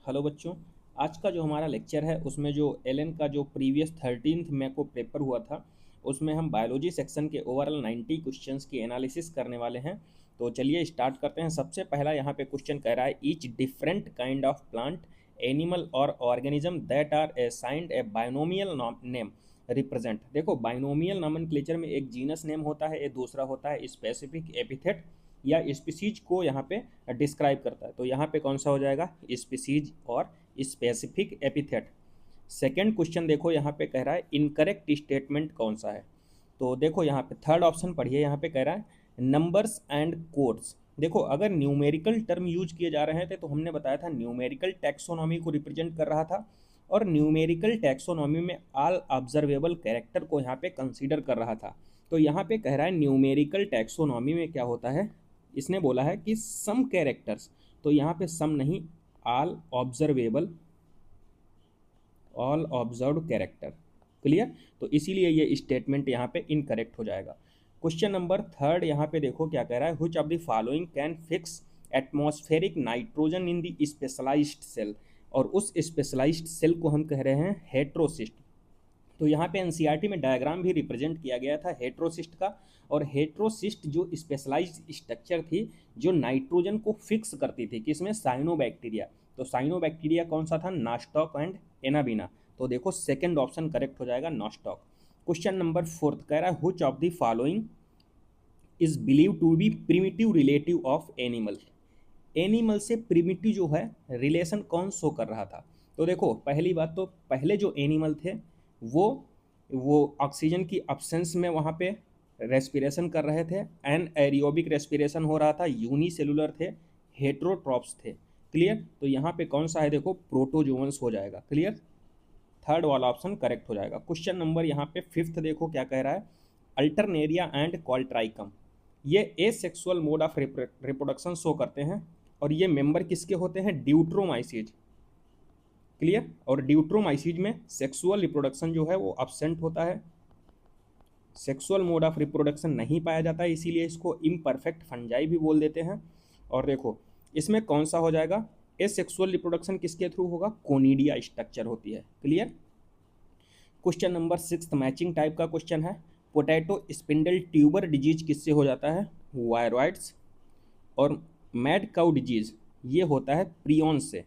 Hello बच्चों। आज का जो हमारा लेक्चर है उसमें जो एलन का जो प्रीवियस 13 मई को पेपर हुआ था उसमें हम बायोलॉजी सेक्शन के ओवरऑल 90 क्वेश्चंस की एनालिसिस करने वाले हैं। तो चलिए स्टार्ट करते हैं। सबसे पहला यहाँ पे क्वेश्चन कह रहा है each different kind of plant animal और organism that are assigned a binomial name represent. देखो बायनोमियल नॉमेनक्लेचर में एक जीनस नेम होता है, एक दूसरा होता है स्पेसिफिक एपिथेट या स्पीसीज को यहाँ पे डिस्क्राइब करता है। तो यहाँ पे कौन सा हो जाएगा, स्पीसीज और स्पेसिफिक एपिथेट। सेकंड क्वेश्चन देखो यहाँ पे कह रहा है इनकरेक्ट स्टेटमेंट कौन सा है। तो देखो यहाँ पे थर्ड ऑप्शन पढ़िए, यहाँ पे कह रहा है नंबर्स एंड कोड्स। देखो अगर न्यूमेरिकल टर्म यूज किए जा रहे थे तो हमने बताया था न्यूमेरिकल टैक्सोनॉमी को रिप्रेजेंट कर रहा था, और न्यूमेरिकल टैक्सोनॉमी में ऑल ऑब्जर्वेबल कैरेक्टर को यहाँ पे कंसीडर कर रहा था। तो यहाँ पे कह रहा है न्यूमेरिकल टैक्सोनॉमी में क्या होता है, इसने बोला है कि सम कैरेक्टर्स, तो यहाँ पे सम नहीं, all observable, all observed character. Clear. तो इसीलिए ये स्टेटमेंट यहाँ पे इनकरेक्ट हो जाएगा। क्वेश्चन नंबर थर्ड यहाँ पे देखो क्या कह रहा है, which of the following can fix atmospheric nitrogen in the specialised cell. और उस स्पेशलाइज्ड सेल को हम कह रहे हैं हेट्रोसिस्ट। तो यहाँ पे एनसीईआरटी में डायग्राम भी रिप्रेजेंट किया गया था हेट्रोसिस्ट का। और हेट्रोसिस्ट जो स्पेशलाइज्ड स्ट्रक्चर थी जो नाइट्रोजन को फिक्स करती थी, किसमें, साइनोबैक्टीरिया। तो साइनोबैक्टीरिया कौन सा था, नास्टॉक एंड एनाबिना। तो देखो सेकंड ऑप्शन करेक्ट हो जाएगा, नास्टॉक। क्वेश्चन नंबर फोर्थ कह रहा है which of the following is believe to be primitive relative of animal. Animal से प्रिमिटिव जो है रिलेशन कौन शो कर रहा था। तो देखो पहली बात तो पहले जो एनिमल थे वो वो ऑक्सीजन की अब्सेंस में वहाँ पे रेस्पिरेशन कर रहे थे, एन एरियोबिक रेस्पिरेशन हो रहा था, यूनिसेलुलर थे, हेट्रोट्रॉप्स थे। क्लियर। तो यहाँ पे कौन सा है, देखो प्रोटोजोअन्स हो जाएगा। क्लियर। थर्ड वाला ऑप्शन करेक्ट हो जाएगा। क्वेश्चन नंबर यहाँ पे फिफ्थ देखो क्या कह रहा है, अल्टरनेरिया एंड कॉल्ट्राइकम ये asexual mode of reproduction show करते हैं, और ये मेंबर किसके होते हैं, ड्यूट्रोमाइसीज। क्लियर। और ड्यूट्रोमाइसीज में सेक्सुअल रिप्रोडक्शन जो है वो अब्सेंट होता है, सेक्सुअल मोड ऑफ रिप्रोडक्शन नहीं पाया जाता है, इसीलिए इसको इम्परफेक्ट फंजाई भी बोल देते हैं। और देखो इसमें कौन सा हो जाएगा, एसेक्सुअल रिप्रोडक्शन किसके थ्रू होगा, कोनिडिया स्ट्रक्चर होती है। Clear. Question number six matching type का क्वेश्चन है, पोटैटो स्पिंडल ट्यूबर डिजीज किससे हो जाता है, वायरॉइड्स। और मैड काउ डिजीज ये होता है प्रियन से,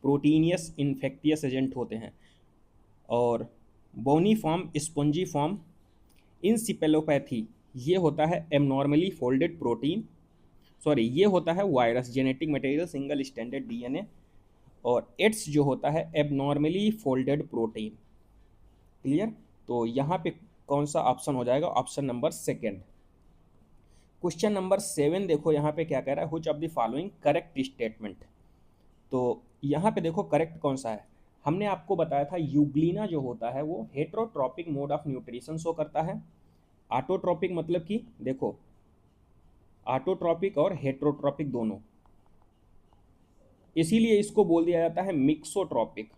प्रोटीनियस इन्फेक्टियस एजेंट होते हैं। और बोनी फॉर्म स्पॉन्जी फॉर्म इंसिपेलोपैथी ये होता है एबनॉर्मली फोल्डेड प्रोटीन, सॉरी ये होता है virus, genetic material single standard DNA. और एड्स जो होता है एबनॉर्मली फोल्डेड प्रोटीन। क्लियर। तो यहाँ पे कौन सा ऑप्शन हो जाएगा, option number second. Question number seven देखो यहाँ पे क्या कह रहा है, which of the following correct statement. तो यहाँ पे देखो करेक्ट कौन सा है, हमने आपको बताया था यूग्लिना जो होता है वो heterotrophic mode of nutrition show करता है। ऑटोट्रॉपिक मतलब कि देखो ऑटोट्रॉपिक और हेट्रोट्रॉपिक दोनों, इसीलिए इसको बोल दिया जाता है मिक्सोट्रॉपिक।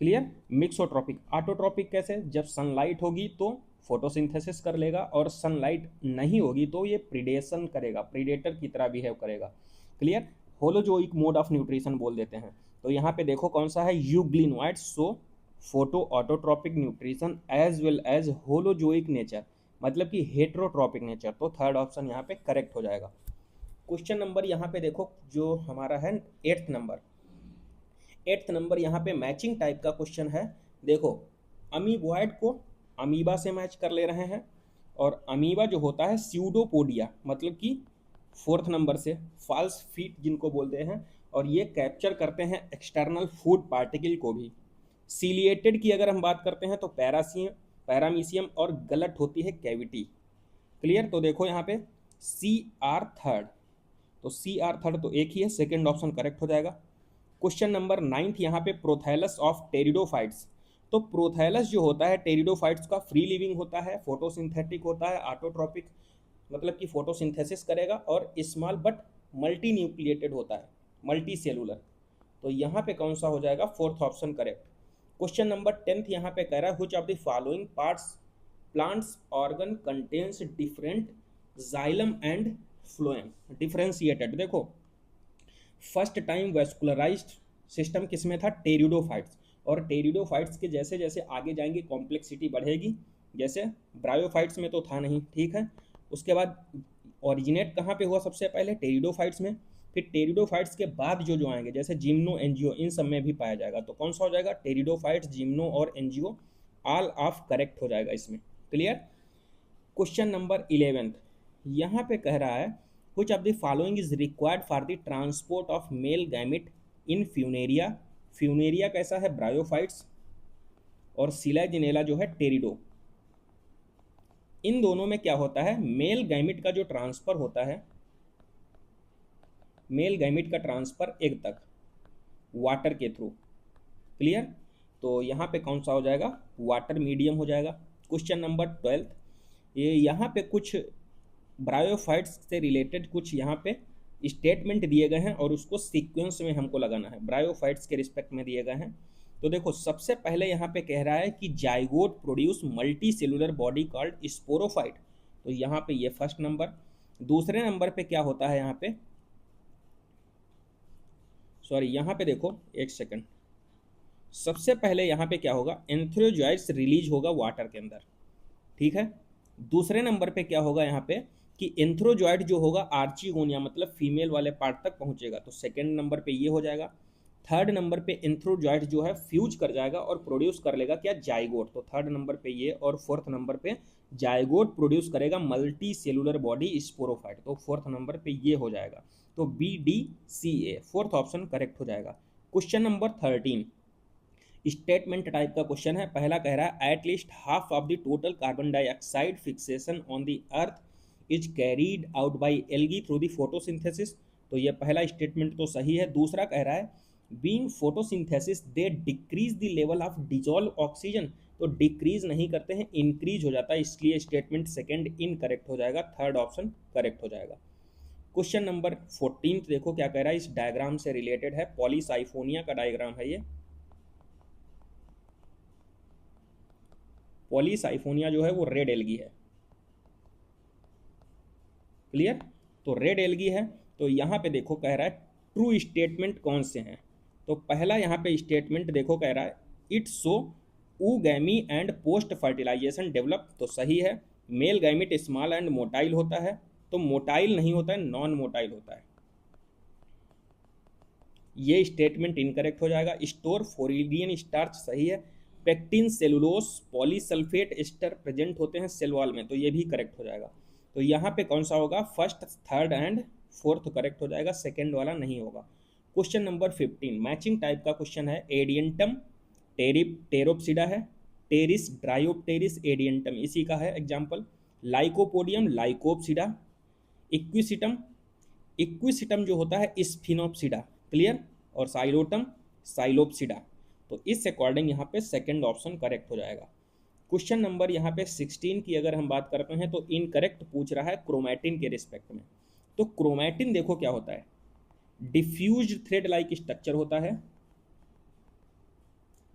क्लियर। मिक्सोट्रॉपिक। ऑटोट्रॉपिक कैसे, जब सनलाइट होगी तो फोटोसिंथेसिस कर लेगा, और सनलाइट नहीं होगी तो ये प्रीडेशन करेगा, प्रीडेटर की तरह बिहेव करेगा। Clear. Holozoic mode of nutrition बोल देते हैं। तो यहाँ पे देखो कौन सा है, euglenoid so photo autotrophic nutrition as well as holozoic nature, मतलब कि हेट्रोट्रॉपिक नेचर। तो थर्ड ऑप्शन यहाँ पे करेक्ट हो जाएगा। क्वेश्चन नंबर यहाँ पे देखो जो हमारा है एट्थ नंबर यहाँ पे मैचिंग टाइप का क्वेश्चन है। देखो अमीबॉयड को अमीबा से मैच कर ले रहे हैं, और अमीबा जो होता है स्यूडोपोडिया, मतलब कि फोर्थ नंबर से फॉल्स फीट जिनको बोलते हैं, और ये कैप्चर करते हैं एक्सटर्नल फूड पार्टिकल को भी। सीलिएटेड की अगर हम बात करते हैं तो पैरामीशियम, और गलत होती है कैविटी। क्लियर। तो देखो यहाँ पे सी आर थर्ड, तो सी आर थर्ड तो एक ही है, सेकेंड ऑप्शन करेक्ट हो जाएगा। क्वेश्चन नंबर नाइन्थ यहाँ पे प्रोथैलस ऑफ टेरिडोफाइट्स। तो प्रोथैलस जो होता है टेरिडोफाइट्स का फ्री लिविंग होता है, फोटोसिंथेटिक होता है, ऑटोट्रॉपिक मतलब कि फोटोसिंथेसिस करेगा, और स्मॉल बट मल्टी न्यूक्लिएटेड होता है, मल्टी सेलुलर। तो यहाँ पे कौन सा हो जाएगा, fourth option correct. Question number tenth यहाँ पे कह रहा है which of the following parts plants organ contains different xylem and phloem differentiated. देखो फर्स्ट टाइम वेस्कुलराइज्ड सिस्टम किसमें था? टेरिडोफाइट्स। और टेरिडोफाइट्स के जैसे जैसे आगे जाएंगे कॉम्प्लेक्सिटी बढ़ेगी, जैसे ब्रायोफाइट्स में तो था नहीं, ठीक है। उसके बाद ओरिजिनेट कहाँ पे हुआ? सबसे पहले टेरिडोफाइट्स में। फिर टेरिडोफाइट्स के बाद जो जो आएंगे जैसे जिम्नो, एनजियो, इन सब में भी पाया जाएगा। तो कौन सा हो जाएगा? टेरिडोफाइट्स, जिम्नो और एनजियो, ऑल ऑफ करेक्ट हो जाएगा इसमें। क्लियर? क्वेश्चन नंबर 11 यहाँ पे कह रहा है which of the following is required for the transport of male gamete in funaria। Funaria कैसा है? ब्रायोफाइट्स। और सिलाजिनेला जो है टेरिडो। इन दोनों में क्या होता है? मेल गैमिट का जो ट्रांसफर होता है, मेल गैमिट का ट्रांसफर एग तक वाटर के थ्रू। क्लियर? तो यहाँ पे कौन सा हो जाएगा? वाटर मीडियम हो जाएगा। क्वेश्चन नंबर 12 ये यहाँ पे कुछ ब्रायोफाइट्स से रिलेटेड कुछ यहाँ पे स्टेटमेंट दिए गए हैं और उसको सीक्वेंस में हमको लगाना है, ब्रायोफाइट्स के रिस्पेक्ट में दिए गए हैं। तो देखो सबसे पहले यहाँ पे कह रहा है कि zygote produce multi cellular body called sporophyte. तो यहाँ पे ये फर्स्ट नंबर। दूसरे नंबर पे क्या होता है यहाँ पे? सॉरी, यहाँ पे देखो एक सेकंड। सबसे पहले यहाँ पे क्या होगा? एंथ्रोजॉइड्स रिलीज होगा वाटर के अंदर, ठीक है। दूसरे नंबर पे क्या होगा यहाँ पे कि एंथ्रोजॉइड जो होगा आर्चिगोनिया मतलब फीमेल वाले पार्ट तक पहुंचेगा, तो सेकंड नंबर पे ये हो जाएगा। थर्ड नंबर पे एंथ्रोजॉइड जो है फ्यूज कर जाएगा और प्रोड्यूस कर लेगा क्या? जाइगोट। तो थर्ड नंबर पे ये, और फोर्थ नंबर पे जाइगोट प्रोड्यूस करेगा मल्टी सेलुलर बॉडी स्पोरोफाइट। तो फोर्थ नंबर पे ये हो जाएगा। तो BDCA फोर्थ ऑप्शन करेक्ट हो जाएगा। क्वेश्चन नंबर 13 स्टेटमेंट टाइप का क्वेश्चन है। पहला कह रहा है at least half of the total carbon dioxide fixation on the earth is carried out by algae through the photosynthesis. तो ये पहला स्टेटमेंट तो सही है। दूसरा कह रहा है being photosynthesis they decrease the level of dissolve oxygen. तो डिक्रीज नहीं करते हैं, इंक्रीज हो जाता है, इसलिए स्टेटमेंट सेकंड इनकरेक्ट हो जाएगा। थर्ड ऑप्शन करेक्ट हो जाएगा। क्वेश्चन नंबर 14 देखो क्या कह रहा है, इस डायग्राम से रिलेटेड है, पॉलीसाइफोनिया का डायग्राम है ये। पॉलीसाइफोनिया जो है वो रेड एल्गी है। क्लियर? तो रेड एल्गी है। तो यहाँ पे देखो कह रहा है ट्रू स्टेटमेंट कौन से हैं। तो पहला यहाँ पे स्टेटमेंट देखो कह रहा है it so oogamy and post fertilisation develop. तो सही है। Male gamete small and motile होता है। तो मोटाइल नहीं होता है, नॉन मोटाइल होता है। ये स्टेटमेंट इनकरेक्ट हो जाएगा। स्टोर फोरिडियन स्टार्च सही है। Pectin, cellulose, polysulphate ester present होते हैं सेल वॉल में, तो ये भी करेक्ट हो जाएगा। तो यहाँ पे कौन सा होगा? First, third and fourth correct हो जाएगा, सेकेंड वाला नहीं होगा। क्वेश्चन नंबर 15 मैचिंग टाइप का क्वेश्चन है। एडियंटम टेरोप्सिडा है, टेरिस ड्रायोप्टेरिस एडियंटम इसी का है example. Lycopodium Lycopsida, equisetum equisetum जो होता है स्फिनोप्सिडा। क्लियर? और साइलोटम साइलोप्सिडा। तो इस अकॉर्डिंग यहाँ पे सेकंड ऑप्शन करेक्ट हो जाएगा। क्वेश्चन नंबर यहाँ पे 16 की अगर हम बात करते हैं तो इनकरेक्ट पूछ रहा है क्रोमैटिन के रिस्पेक्ट में। तो क्रोमैटिन देखो क्या होता है, डिफ्यूज थ्रेड लाइक स्ट्रक्चर होता है,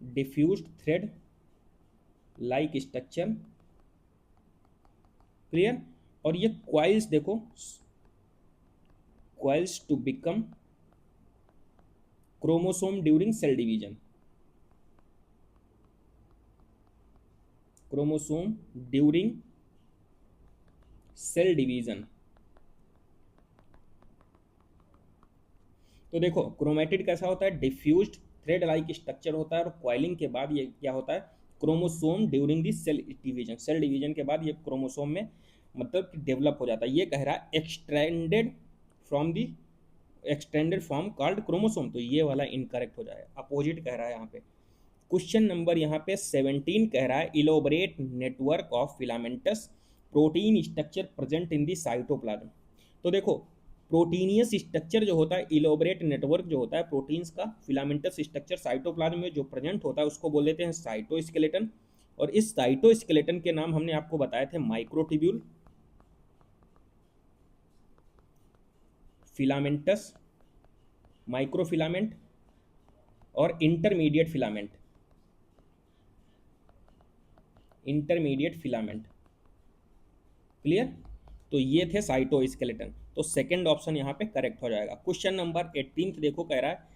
diffuse thread like structure. Clear? और ये क्वाइल्स देखो, coils to become chromosome during cell division, chromosome during cell division. तो देखो क्रोमैटिड कैसा होता है? डिफ्यूज्ड थ्रेड लाइक स्ट्रक्चर होता है और क्वाइलिंग के बाद ये क्या होता है? Chromosome during the cell division, cell division के बाद ये क्रोमोसोम में मतलब डेवलप हो जाता है। ये कह रहा है एक्सटेंडेड फॉर्म कॉल्ड क्रोमोसोम। तो ये वाला इनकरेक्ट हो जाएगा, अपोजिट कह रहा है यहाँ पे। क्वेश्चन नंबर यहाँ पे 17 कह रहा है elaborate network of filamentous protein structure present in the cytoplasm. तो देखो प्रोटीनियस स्ट्रक्चर जो होता है, इलोबरेट नेटवर्क जो होता है प्रोटीन्स का, फिलामेंटस स्ट्रक्चर साइटोप्लाज्म में जो प्रेजेंट होता है उसको बोल देते हैं साइटोस्केलेटन। और इस साइटोस्केलेटन के नाम हमने आपको बताए थे माइक्रोट्यूब्यूल, फिलामेंटस, माइक्रोफिलामेंट और intermediate filament, intermediate filament. Clear? तो ये थे साइटोस्केलेटन। तो सेकंड ऑप्शन यहाँ पे करेक्ट हो जाएगा। क्वेश्चन नंबर 18 देखो, कह रहा है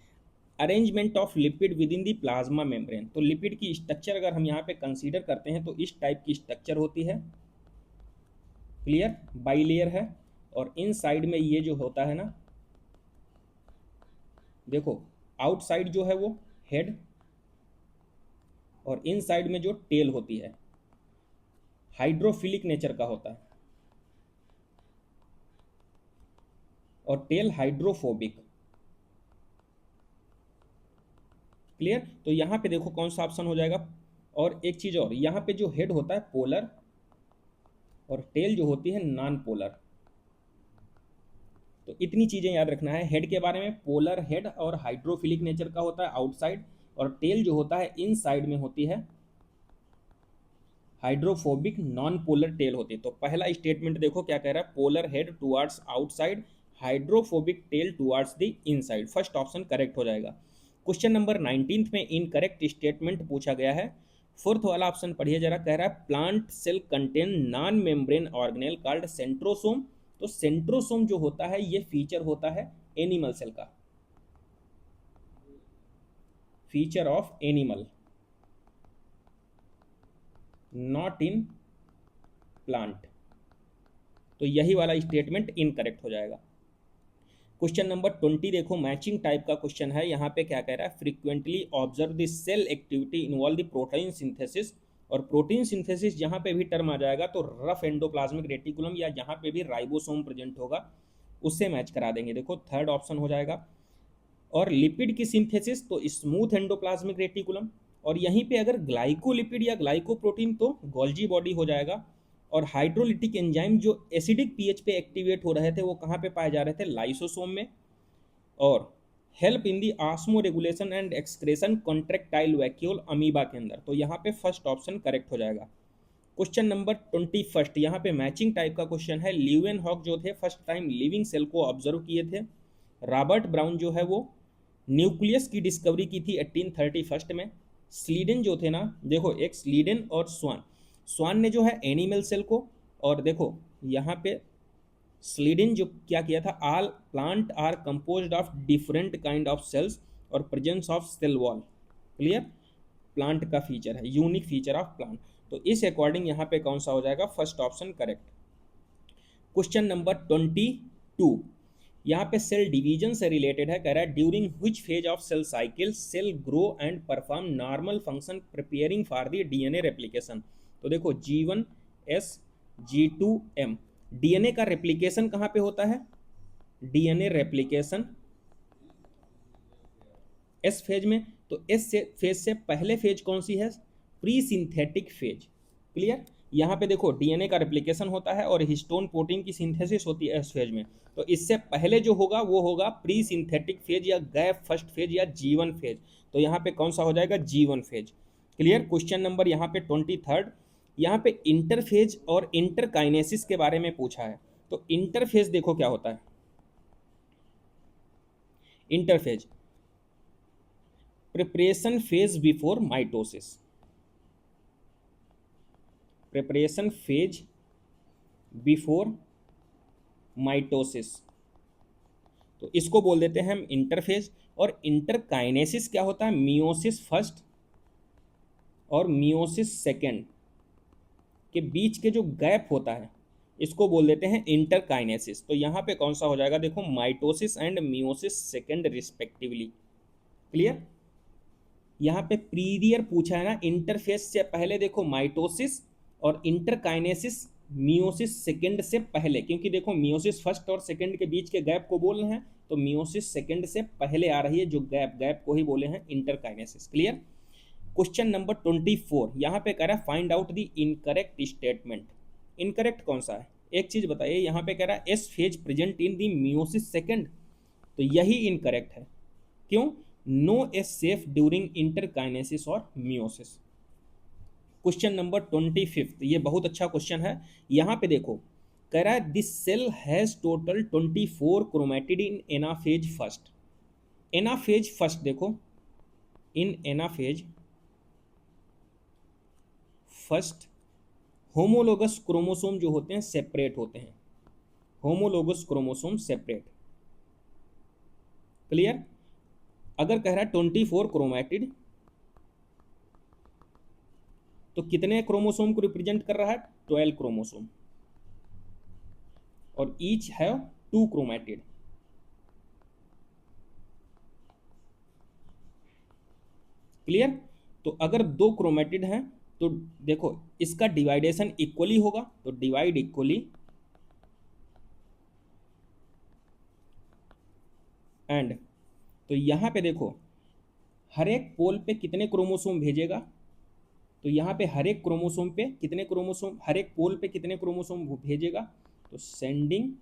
arrangement of lipid with in the plasma membrane. तो लिपिड की स्ट्रक्चर अगर हम यहाँ पे कंसीडर करते हैं तो इस टाइप की स्ट्रक्चर होती है, क्लियर, बाइलेयर है, और इन साइड में ये जो होता है ना, देखो आउटसाइड जो है वो हेड, और इन साइड में जो टेल होती है हाइड्रोफिलिक नेचर का होता है, और टेल हाइड्रोफोबिक, क्लियर। तो यहाँ पे देखो कौन सा ऑप्शन हो जाएगा। और एक चीज और, यहाँ पे जो हेड होता है पोलर, और टेल जो होती है नॉन पोलर। तो इतनी चीजें याद रखना है हेड के बारे में, पोलर हेड और हाइड्रोफिलिक नेचर का होता है आउटसाइड, और टेल जो होता है इन साइड में होती है हाइड्रोफोबिक नॉन पोलर टेल होती है। तो पहला स्टेटमेंट देखो क्या कह रहा है, polar head towards outside, hydrophobic tell towards the inside. First option correct हो जाएगा। क्वेश्चन नंबर 19 में इनकरेक्ट स्टेटमेंट पूछा गया है। फोर्थ वाला ऑप्शन पढ़िए जरा, कह रहा है plant cell contain non membrane organelle called centrosome. तो सेंट्रोसोम जो होता है ये फीचर होता है एनिमल सेल का, feature of animal, not in plant. तो यही वाला स्टेटमेंट इनकरेक्ट हो जाएगा। क्वेश्चन नंबर 20 देखो, मैचिंग टाइप का क्वेश्चन है। यहाँ पे क्या कह रहा है, frequently observe the cell activity involve the protein synthesis. और प्रोटीन सिंथेसिस जहाँ पे भी टर्म आ जाएगा तो रफ एंडोप्लाज्मिक रेटिकुलम या जहाँ पे भी राइबोसोम प्रेजेंट होगा उससे मैच करा देंगे। देखो थर्ड ऑप्शन हो जाएगा। और लिपिड की सिंथेसिस तो स्मूथ एंडोप्लाज्मिक रेटिकुलम, और यहीं पे अगर ग्लाइकोलिपिड या ग्लाइकोप्रोटीन तो गोल्जी बॉडी हो जाएगा। और हाइड्रोलिटिक एंजाइम जो एसिडिक पीएच पे एक्टिवेट हो रहे थे वो कहाँ पे पाए जा रहे थे, लाइसोसोम में। और help in the osmo regulation and excretion contractile vacuole amoeba के अंदर। तो यहाँ पे फर्स्ट ऑप्शन करेक्ट हो जाएगा। क्वेश्चन नंबर 21 यहाँ पे मैचिंग टाइप का क्वेश्चन है। ल्यूवेन हॉक जो थे फर्स्ट टाइम लिविंग सेल को ऑब्जर्व किए थे। रॉबर्ट ब्राउन जो है वो न्यूक्लियस की डिस्कवरी की थी 1831 में। स्लीडन जो थे ना, देखो एक स्लीडन और स्वान, स्वान ने जो है एनिमल सेल को, और देखो यहाँ पे स्लीडन जो क्या किया था, all plant are composed of different kind of cells और presence of cell wall, clear, plant का फीचर है, यूनिक फीचर ऑफ प्लांट। तो इस अकॉर्डिंग यहाँ पे कौन सा हो जाएगा, first option correct. Question number 22 यहाँ पे सेल डिवीजन से रिलेटेड है। कह रहा है during which phase of cell cycle cell grow and perform normal function preparing for the DNA replication. तो देखो G1S G2M, डीएनए का रेप्लिकेशन कहाँ पे होता है, डीएनए रेप्लिकेशन एस फेज में। तो एस फेज से पहले फेज कौन सी है, प्री सिंथेटिक फेज, क्लियर। यहाँ पे देखो डीएनए का रेप्लिकेशन होता है और हिस्टोन प्रोटीन की सिंथेसिस होती है एस फेज में। तो इससे पहले जो होगा वो होगा प्री सिंथेटिक फेज या गैप फर्स्ट फेज या G1 फेज। तो यहाँ पे कौन सा हो जाएगा, G1 phase, clear. Question number यहाँ पे 23 यहाँ पे इंटरफेज और इंटरकाइनेसिस के बारे में पूछा है। तो इंटरफेज देखो क्या होता है, interphase preparation phase before mitosis, preparation phase before mitosis, तो इसको बोल देते हैं हम इंटरफेज। और इंटरकाइनेसिस क्या होता है, मियोसिस फर्स्ट और मियोसिस सेकेंड के बीच के जो गैप होता है इसको बोल देते हैं इंटरकाइनेसिस। तो यहाँ पे कौन सा हो जाएगा, देखो mitosis and meiosis second respectively, clear. यहाँ पे प्रीवियर पूछा है ना, इंटरफेज से पहले देखो माइटोसिस और इंटरकाइनेसिस मियोसिस सेकेंड से पहले, क्योंकि देखो मियोसिस फर्स्ट और सेकेंड के बीच के गैप को बोल रहे हैं, तो मियोसिस सेकेंड से पहले आ रही है जो गैप, गैप को ही बोले हैं इंटरकाइनेसिस, क्लियर। क्वेश्चन नंबर 24 यहाँ पे कह रहा है find out the incorrect statement. Incorrect कौन सा है, एक चीज बताइए। यहाँ पे कह रहा है S phase present in the meiosis second, तो यही इनकरेक्ट है। क्यों, नो एस सेफ ड्यूरिंग इंटरकाइनेसिस और मियोसिस। क्वेश्चन नंबर 25 ये बहुत अच्छा क्वेश्चन है। यहाँ पे देखो कह रहा है this cell has total 24 chromatid in anaphase first. Anaphase first देखो, in anaphase first homologous chromosome जो होते हैं सेपरेट होते हैं, होमोलोगस क्रोमोसोम सेपरेट। क्लियर। अगर कह रहा है 24 क्रोमैटिड, तो कितने क्रोमोसोम को रिप्रेजेंट कर रहा है? 12 क्रोमोसोम, और ईच हैव 2 क्रोमैटिड। क्लियर। तो अगर 2 क्रोमैटिड हैं तो देखो इसका डिवाइडेशन इक्वली होगा, तो डिवाइड इक्वली, एंड तो यहां पे देखो हर एक पोल पे कितने क्रोमोसोम भेजेगा, तो यहाँ पे हर एक क्रोमोसोम पे कितने क्रोमोसोम, हर एक पोल पे कितने क्रोमोसोम भेजेगा, तो sending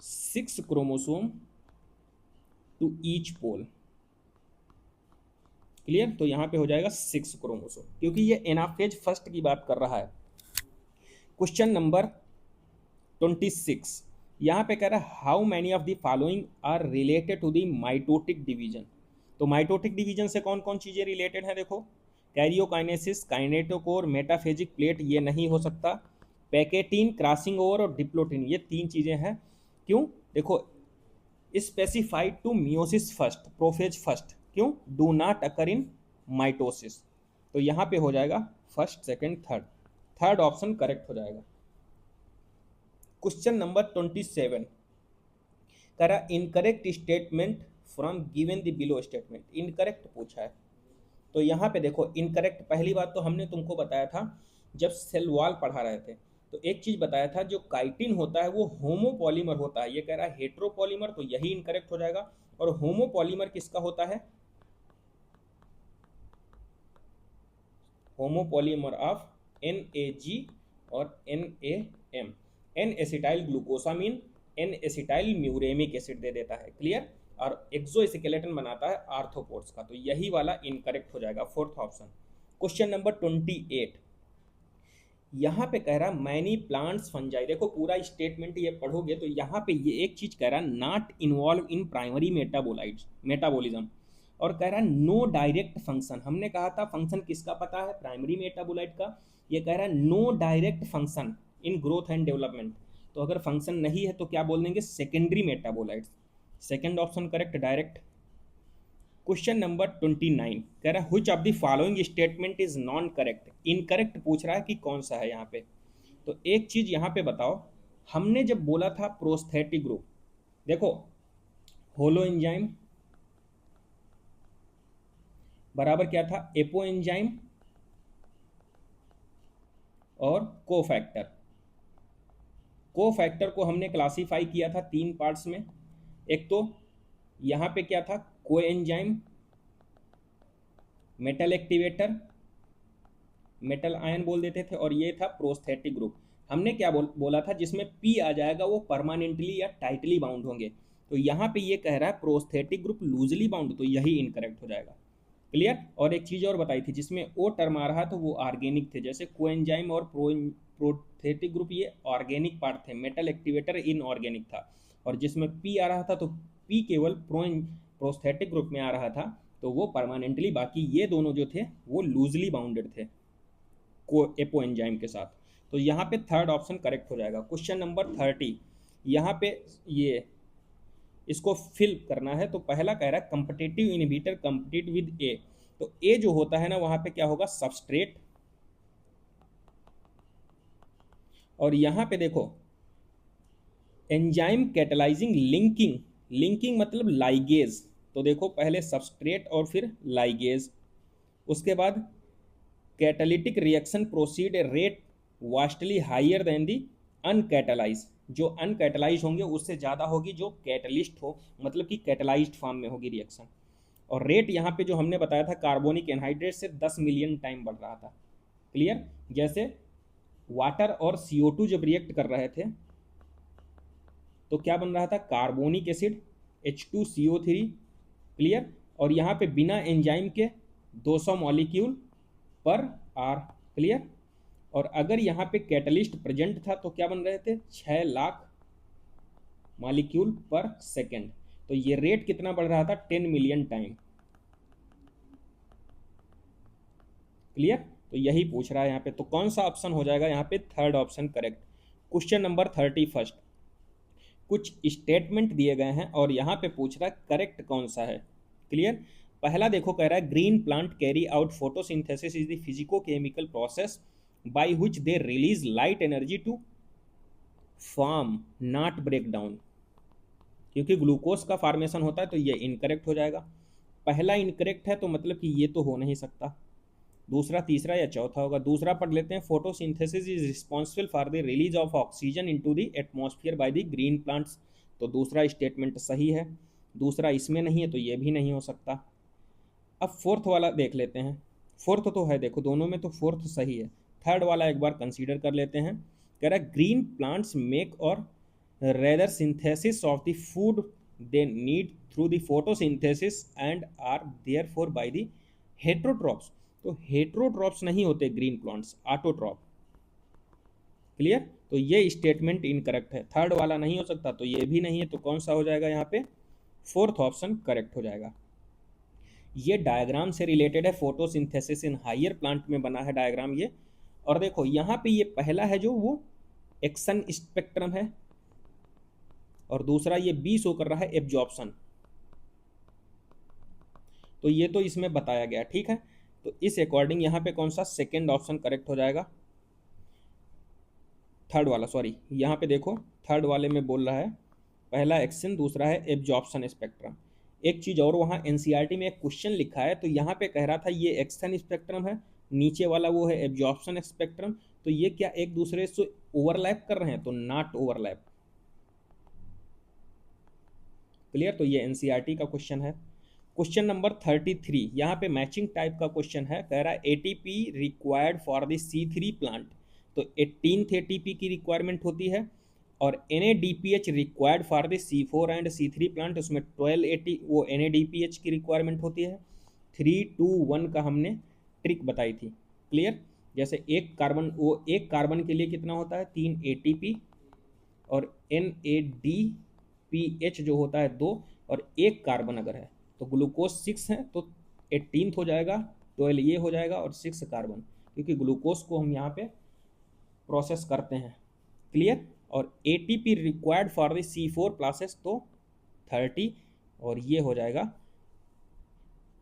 6 chromosome to each pole. Clear. तो यहाँ पे हो जाएगा 6 क्रोमोसोम, क्योंकि ये एनाफेज फर्स्ट की बात कर रहा है। क्वेश्चन नंबर 26 यहाँ पे कह रहा है how many of the following are related to the mitotic division. तो माइटोटिक डिवीजन से कौन कौन चीजें रिलेटेड है? देखो कैरियोकाइनेसिस, काइनेटोकोर, मेटाफेजिक प्लेट, ये नहीं हो सकता। पैकेटीन, क्रॉसिंग ओवर और डिप्लोटिन, ये 3 चीजें हैं। क्यों? देखो specified to meiosis first, prophase first, क्यों? Do not occur in mitosis. तो यहाँ पे हो जाएगा first, second, third, third option correct हो जाएगा। क्वेश्चन नंबर 27 करा incorrect statement from given the below statement. Incorrect पूछा है, तो यहाँ पे देखो इनकरेक्ट, पहली बात तो हमने तुमको बताया था जब सेल वॉल पढ़ा रहे थे, तो एक चीज बताया था जो काइटिन होता है वो होमोपॉलीमर होता है। ये कह रहा है हेट्रोपॉलीमर, तो यही इनकरेक्ट हो जाएगा। और होमोपॉलीमर किसका होता है? होमोपॉलीमर ऑफ NAG और NAM। N acetyl glucosamine, N acetyl muramic acid दे देता है। क्लियर। और एक्सोस्केलेटन बनाता है आर्थ्रोपोड्स का, तो यही वाला इनकरेक्ट हो जाएगा, फोर्थ ऑप्शन। क्वेश्चन नंबर 28 यहाँ पे कह रहा मैनी प्लांट्स फंजाई। देखो पूरा स्टेटमेंट ये पढ़ोगे तो यहाँ पे ये एक चीज कह रहा not involve in primary metabolites, metabolism, और कह रहा नो डायरेक्ट फंक्शन। हमने कहा था फंक्शन किसका पता है? प्राइमरी मेटाबोलाइट का। ये कह रहा है no direct function in growth and development, तो अगर फंक्शन नहीं है तो क्या बोल देंगे? Secondary metabolites. Second option correct, direct. Question number 29 कह रहा है which of the following statement is non correct. Incorrect पूछ रहा है कि कौन सा है यहाँ पे। तो एक चीज यहाँ पे बताओ, हमने जब बोला था प्रोस्थेटिक ग्रुप, देखो होलो एंजाइम बराबर क्या था? एपो एंजाइम और कोफैक्टर। कोफैक्टर को हमने क्लासीफाई किया था 3 पार्ट्स में। एक तो यहाँ पे क्या था? को enzyme, metal activator, metal ion बोल देते थे, और ये था प्रोस्थेटिक ग्रुप। हमने क्या बोला था? जिसमें पी आ जाएगा वो परमानेंटली या टाइटली बाउंड होंगे। तो यहाँ पे ये कह रहा है प्रोस्थेटिक ग्रुप लूजली बाउंड, तो यही इनकरेक्ट हो जाएगा। क्लियर। और एक चीज और बताई थी जिसमें ओ टर्म आ रहा था वो ऑर्गेनिक थे, जैसे कोएंजाइम और प्रोस्थेटिक ग्रुप ये ऑर्गेनिक पार्ट थे, मेटल एक्टिवेटर इनऑर्गेनिक था। और जिसमें पी आ रहा था तो पी केवल प्रोस्थेटिक ग्रुप में आ रहा था, तो वो परमानेंटली, बाकी ये दोनों जो थे वो लूजली बाउंडेड थे को एपो एंजाइम के साथ। तो यहाँ पे थर्ड ऑप्शन करेक्ट हो जाएगा। क्वेश्चन नंबर 30 यहाँ पे ये इसको फिल करना है। तो पहला कह रहा है कंपिटिटिव इनहिबिटर कंपीट विद ए। तो ए जो होता है ना वहां पे क्या होगा? सबस्ट्रेट। और यहां पे देखो एंजाइम कैटलाइजिंग लिंकिंग, लिंकिंग मतलब लाइगेज। तो देखो पहले सबस्ट्रेट और फिर लाइगेज, उसके बाद catalytic reaction proceed a rate vastly higher then दी अनकैटलाइज। जो अनकैटलाइज होंगे उससे ज़्यादा होगी जो कैटलिस्ट हो, मतलब कि कैटलाइज्ड फॉर्म में होगी रिएक्शन। और रेट यहाँ पे जो हमने बताया था कार्बोनिक एनहाइड्रेट से 10 मिलियन टाइम बढ़ रहा था। क्लियर। जैसे वाटर और CO2 जब रिएक्ट कर रहे थे तो क्या बन रहा था? Carbonic acid H2CO3। क्लियर। और यहाँ पे बिना एंजाइम के 200 मॉलिक्यूल पर आर। क्लियर। और अगर यहाँ पे कैटलिस्ट प्रेजेंट था तो क्या बन रहे थे? 6 लाख मॉलिक्यूल पर सेकेंड। तो ये रेट कितना बढ़ रहा था? 10 मिलियन टाइम। क्लियर। तो यही पूछ रहा है यहाँ पे, तो कौन सा ऑप्शन हो जाएगा यहाँ पे? Third option correct. Question number 31 कुछ स्टेटमेंट दिए गए हैं और यहाँ पे पूछ रहा है करेक्ट कौन सा है। क्लियर। पहला देखो कह रहा है green plant carry out photosynthesis is the physico chemical process by which they release light energy to form not break down. क्योंकि ग्लूकोज का फॉर्मेशन होता है तो ये इनकरेक्ट हो जाएगा। पहला इनकरेक्ट है तो मतलब कि ये तो हो नहीं सकता, दूसरा तीसरा या चौथा होगा। दूसरा पढ़ लेते हैं, photosynthesis is responsible for the release of oxygen into the atmosphere by the green plants. तो दूसरा स्टेटमेंट सही है, दूसरा इसमें नहीं है तो ये भी नहीं हो सकता। अब फोर्थ वाला देख लेते हैं। फोर्थ तो है, देखो दोनों में तो फोर्थ सही है। थर्ड वाला एक बार कंसीडर कर लेते हैं। कह रहा है ग्रीन प्लांट्स मेक और rather synthesis of the food they need through the photosynthesis and are therefore by the heterotrophs. तो हेट्रोट्रॉप्स नहीं होते ग्रीन प्लांट्स, ऑटोट्रॉप। क्लियर। तो ये स्टेटमेंट इनकरेक्ट है, थर्ड वाला नहीं हो सकता तो ये भी नहीं है। तो कौन सा हो जाएगा यहाँ पे, फोर्थ ऑप्शन करेक्ट हो जाएगा। ये डायग्राम से रिलेटेड है, फोटोसिंथेसिस इन हायर प्लांट में बना है डायग्राम ये। और देखो यहाँ पे ये पहला है जो वो एक्शन स्पेक्ट्रम है, और दूसरा ये बी शो कर रहा है एब्जॉर्प्शन। तो ये तो इसमें बताया गया, ठीक है। तो इस अकॉर्डिंग यहाँ पे कौन सा सेकेंड ऑप्शन करेक्ट हो जाएगा, थर्ड वाला, सॉरी यहाँ पे देखो थर्ड वाले में बोल रहा है पहला एक्शन, दूसरा है एब्जॉर्प्शन स्पेक्ट्रम। एक चीज़ और, वहाँ एनसीईआरटी में एक क्वेश्चन लिखा है तो यहाँ पे कह रहा था ये एक्शन स्पेक्ट्रम है, नीचे वाला वो है एब्जॉर्प्शन स्पेक्ट्रम। तो ये क्या एक दूसरे से ओवरलैप कर रहे हैं, तो नॉट ओवरलैप। क्लियर। तो ये एनसीईआरटी का क्वेश्चन है। क्वेश्चन नंबर 33 यहाँ पे मैचिंग टाइप का क्वेश्चन है। कह रहा है ATP required for the C3 plant. तो 18th एटीपी की रिक्वायरमेंट होती है, और NADPH required for the C4 and C3 plant, उसमें 12 वो NADPH की रिक्वायरमेंट होती है। 3-2-1 का हमने ट्रिक बताई थी। क्लियर। जैसे एक कार्बन, वो एक कार्बन के लिए कितना होता है 3 ATP, और NADPH जो होता है 2, और एक कार्बन अगर है तो ग्लूकोज 6 है तो 18th हो जाएगा, 12 ये हो जाएगा और 6 कार्बन, क्योंकि ग्लूकोज को हम यहाँ पे प्रोसेस करते हैं। क्लियर। और ATP required for the C4 process तो 30, और ये हो जाएगा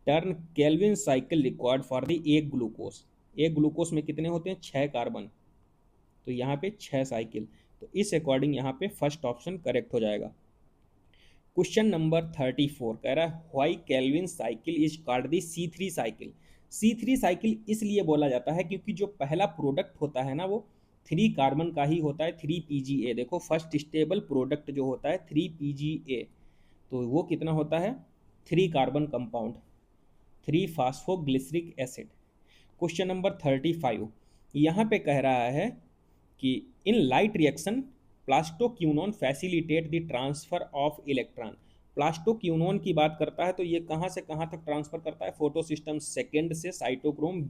turn Calvin cycle required for the एक ग्लूकोज। एक ग्लूकोज में कितने होते हैं 6 कार्बन, तो यहाँ पे 6 साइकिल। तो इस अकॉर्डिंग यहाँ पे फर्स्ट ऑप्शन करेक्ट हो जाएगा। क्वेश्चन नंबर 34 कह रहा है why Calvin cycle is called the C3 cycle. C3 cycle इसलिए बोला जाता है क्योंकि जो पहला प्रोडक्ट होता है ना वो 3 कार्बन का ही होता है, 3 PGA। देखो फर्स्ट स्टेबल प्रोडक्ट जो होता है 3 PGA, तो वो कितना होता है 3 carbon compound, 3 phosphoglyceric acid. Question number 35 यहाँ पे कह रहा है कि in light reaction plastoquinone facilitate the transfer of electron. Plastoquinone की बात करता है तो ये कहाँ से कहाँ तक ट्रांसफर करता है, फोटोसिस्टम सेकेंड से cytochrome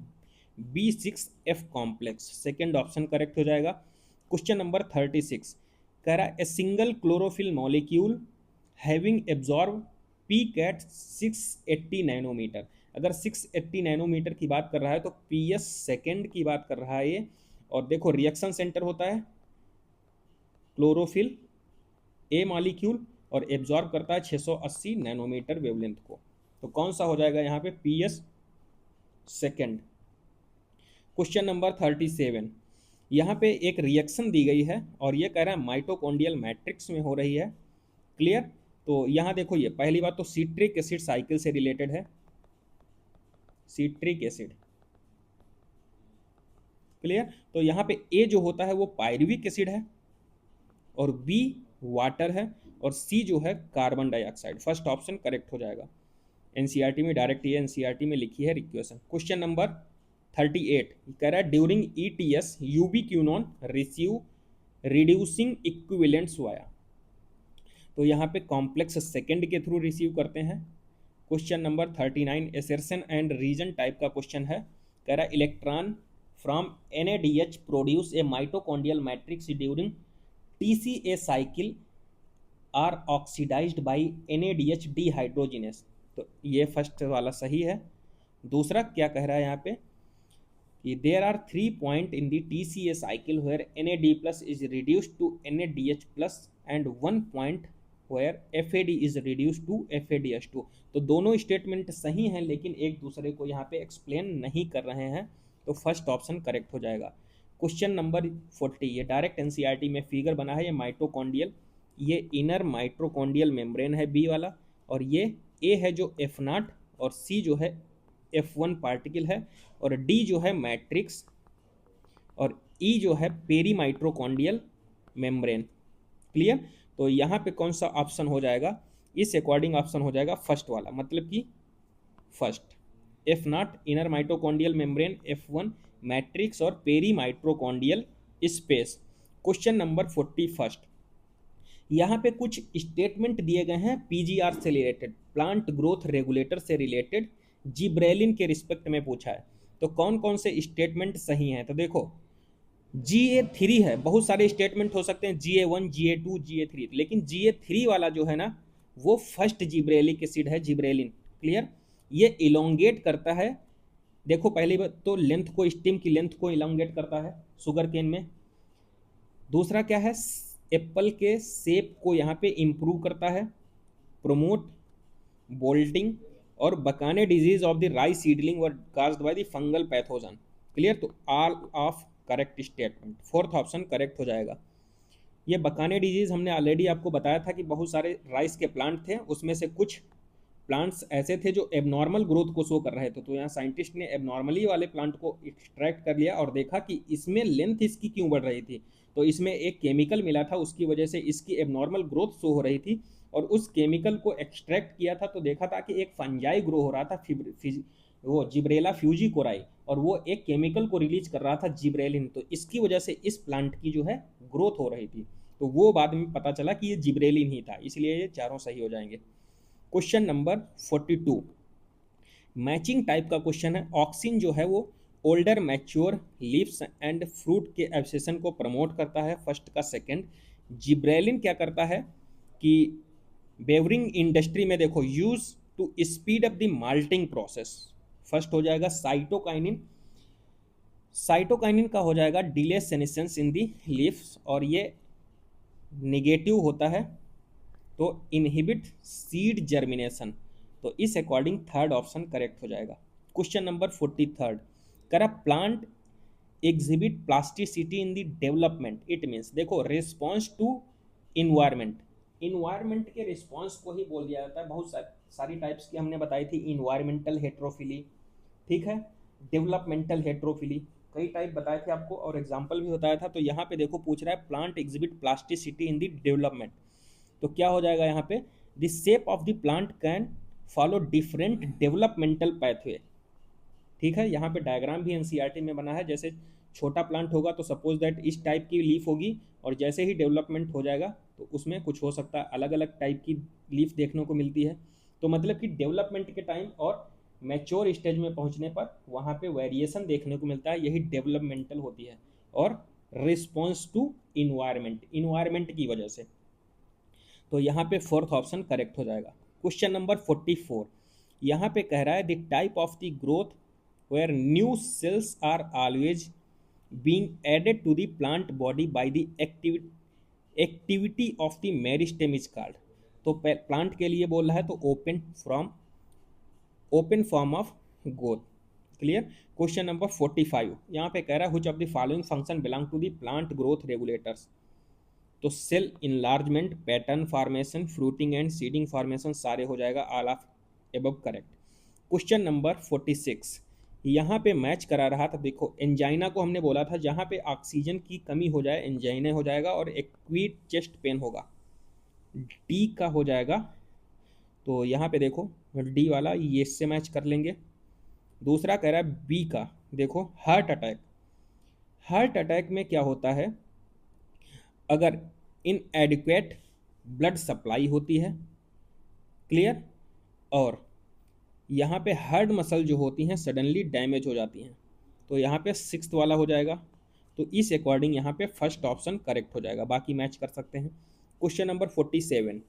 B6F complex. Second option correct हो जाएगा। क्वेश्चन नंबर 36 कह रहा है a single chlorophyll molecule having absorb peak at 680 nanometer. अगर 680 नैनोमीटर की बात कर रहा है तो PS सेकेंड की बात कर रहा है ये। और देखो रिएक्शन सेंटर होता है क्लोरोफिल ए मॉलिक्यूल, और एब्जॉर्ब करता है 680 नैनोमीटर वेवलेंथ को। तो कौन सा हो जाएगा यहाँ पे PS सेकेंड। क्वेश्चन नंबर 37 यहाँ पे एक रिएक्शन दी गई है और ये कह रहा है माइटोकॉन्ड्रियल मैट्रिक्स में हो रही है। क्लियर। तो यहाँ देखो ये पहली बात तो सिट्रिक एसिड साइकिल से रिलेटेड है, सिट्रिक एसिड। क्लियर। तो यहाँ पे ए जो होता है वो पायरुविक एसिड है, और बी वाटर है, और सी जो है carbon dioxide. First option correct हो जाएगा। एनसीईआरटी में डायरेक्ट ये एनसीईआरटी में लिखी है रिक्वेशन। क्वेश्चन नंबर 38 कह रहा है during ETS ubiquinone receive reducing equivalents via. तो यहाँ पे कॉम्प्लेक्स सेकेंड के थ्रू रिसीव करते हैं। Question number 39 assertion and reason type का क्वेश्चन है। कह रहा है electron from NADH produce a mitochondrial matrix during TCA cycle are oxidised by NADH dehydrogenase. तो ये फर्स्ट वाला सही है। दूसरा क्या कह रहा है यहाँ पे कि there are 3 point in the TCA cycle where NAD+ is reduced to NADH+ and 1 point where FAD is reduce to FADH2। तो दोनों स्टेटमेंट सही हैं लेकिन एक दूसरे को यहाँ पे एक्सप्लेन नहीं कर रहे हैं, तो फर्स्ट ऑप्शन करेक्ट हो जाएगा। क्वेश्चन नंबर 40, ये डायरेक्ट एनसीईआरटी में फिगर बना है, ये माइटोकॉन्ड्रियल, ये इनर माइटोकॉन्ड्रियल मेम्ब्रेन है बी वाला, और ये ए है जो F0 और सी जो है F1 पार्टिकल है, और डी जो है मैट्रिक्स, और ई जो है पेरी माइटोकॉन्ड्रियल मेम्ब्रेन। क्लियर? तो यहाँ पे कौन सा ऑप्शन हो जाएगा? इस अकॉर्डिंग ऑप्शन हो जाएगा फर्स्ट वाला, मतलब कि first F0 inner mitochondrial membrane, F1 matrix और peri mitochondrial space. Question number 41, यहाँ पे कुछ स्टेटमेंट दिए गए हैं PGR से रिलेटेड, प्लांट ग्रोथ रेगुलेटर से रिलेटेड, जिब्रेलिन के रिस्पेक्ट में पूछा है। तो कौन कौन से स्टेटमेंट सही हैं? तो देखो GA3 है, बहुत सारे स्टेटमेंट हो सकते हैं GA1 GA2 GA3, लेकिन GA3 वाला जो है ना वो फर्स्ट जिब्रेलिक एसिड है, जिब्रेलिन। क्लियर? ये इलोंगेट करता है, देखो पहली बात तो लेंथ को, स्टेम की लेंथ को इलोंगेट करता है शुगर केन में। दूसरा क्या है? एप्पल के शेप को यहाँ पे इम्प्रूव करता है, प्रोमोट बोल्टिंग और bakanae disease of the rice seedling were caused by the fungal pathogen. Clear? तो all of correct statement, fourth option correct हो जाएगा। ये बकाने डिजीज हमने ऑलरेडी आपको बताया था कि बहुत सारे राइस के प्लांट थे, उसमें से कुछ प्लांट्स ऐसे थे जो एबनॉर्मल ग्रोथ को शो कर रहे थे, तो यहाँ साइंटिस्ट ने एबनॉर्मली वाले प्लांट को एक्सट्रैक्ट कर लिया और देखा कि इसमें लेंथ इसकी क्यों बढ़ रही थी, तो इसमें एक केमिकल मिला था, उसकी वजह से इसकी एबनॉर्मल ग्रोथ शो हो रही थी, और उस केमिकल को एक्सट्रैक्ट किया था तो देखा था कि एक फंजाई ग्रो हो रहा था, वो जिब्रेला फ्यूजी कोराई, और वो एक केमिकल को रिलीज कर रहा था जिब्रेलिन, तो इसकी वजह से इस प्लांट की जो है ग्रोथ हो रही थी, तो वो बाद में पता चला कि ये जिब्रेलिन ही था, इसलिए ये चारों सही हो जाएंगे। क्वेश्चन नंबर 42, मैचिंग टाइप का क्वेश्चन है। ऑक्सिन जो है वो older mature leaves and fruit के एब्सेशन को प्रमोट करता है, फर्स्ट का सेकंड। जिब्रेलिन क्या करता है कि बेवरिंग इंडस्ट्री में देखो use to speed up the malting process, first हो जाएगा। साइटोकाइनिन, साइटोकाइनिन का हो जाएगा delay senescence in the leaves, और ये निगेटिव होता है, तो इनहिबिट सीड जर्मिनेशन, तो इस अकॉर्डिंग थर्ड ऑप्शन करेक्ट हो जाएगा। क्वेश्चन नंबर 43, कर a plant exhibit plasticity in the development, it means देखो रिस्पॉन्स टू इन्वायरमेंट, इन्वायरमेंट के रिस्पॉन्स को ही बोल दिया जाता है। बहुत सारी टाइप्स की हमने बताई थी, इन्वायरमेंटल हेट्रोफिली, ठीक है, डेवलपमेंटल हेट्रोफिली, कई टाइप बताए थे आपको और एग्जाम्पल भी बताया था। तो यहाँ पे देखो पूछ रहा है plant exhibit plasticity in the development, तो क्या हो जाएगा यहाँ पे? The shape of the plant can follow different developmental pathway, ठीक है। यहाँ पे डायग्राम भी एनसीईआरटी में बना है, जैसे छोटा प्लांट होगा तो सपोज दैट इस टाइप की लीफ होगी, और जैसे ही डेवलपमेंट हो जाएगा तो उसमें कुछ हो सकता है, अलग अलग टाइप की लीफ देखने को मिलती है। तो मतलब कि डेवलपमेंट के टाइम और मैच्योर स्टेज में पहुंचने पर वहाँ पे वेरिएशन देखने को मिलता है, यही डेवलपमेंटल होती है। और रिस्पॉन्स टू इन्वायरमेंट, इन्वायरमेंट की वजह से, तो यहाँ पे फोर्थ ऑप्शन करेक्ट हो जाएगा। क्वेश्चन नंबर 44, यहाँ पे कह रहा है the type of the growth where new cells are always being added to the plant body by the activity of the meristem is called. तो प्लांट के लिए बोल रहा है तो open form of growth. Clear? Question number 45, यहाँ पे कह रहा है which of the following function belong to the plant growth regulators, तो cell enlargement, pattern formation, fruiting and seeding formation, सारे हो जाएगा all of above correct. Question number 46, यहाँ पे मैच करा रहा था, देखो एंजाइना को हमने बोला था जहाँ पे ऑक्सीजन की कमी हो जाए एंजाइना हो जाएगा, और एक्यूट चेस्ट पेन होगा, डी का हो जाएगा। तो यहाँ पे देखो डी वाला ये इससे मैच कर लेंगे। दूसरा कह रहा है बी का, देखो हार्ट अटैक, हार्ट अटैक में क्या होता है, अगर इनएडिक्वेट ब्लड सप्लाई होती है, क्लियर, और यहाँ पे हार्ट मसल जो होती हैं सडनली डैमेज हो जाती हैं, तो यहाँ पे सिक्स्थ वाला हो जाएगा। तो इस अकॉर्डिंग यहाँ पे फर्स्ट ऑप्शन करेक्ट हो जाएगा, बाकी मैच कर सकते हैं। क्वेश्चन नंबर 47,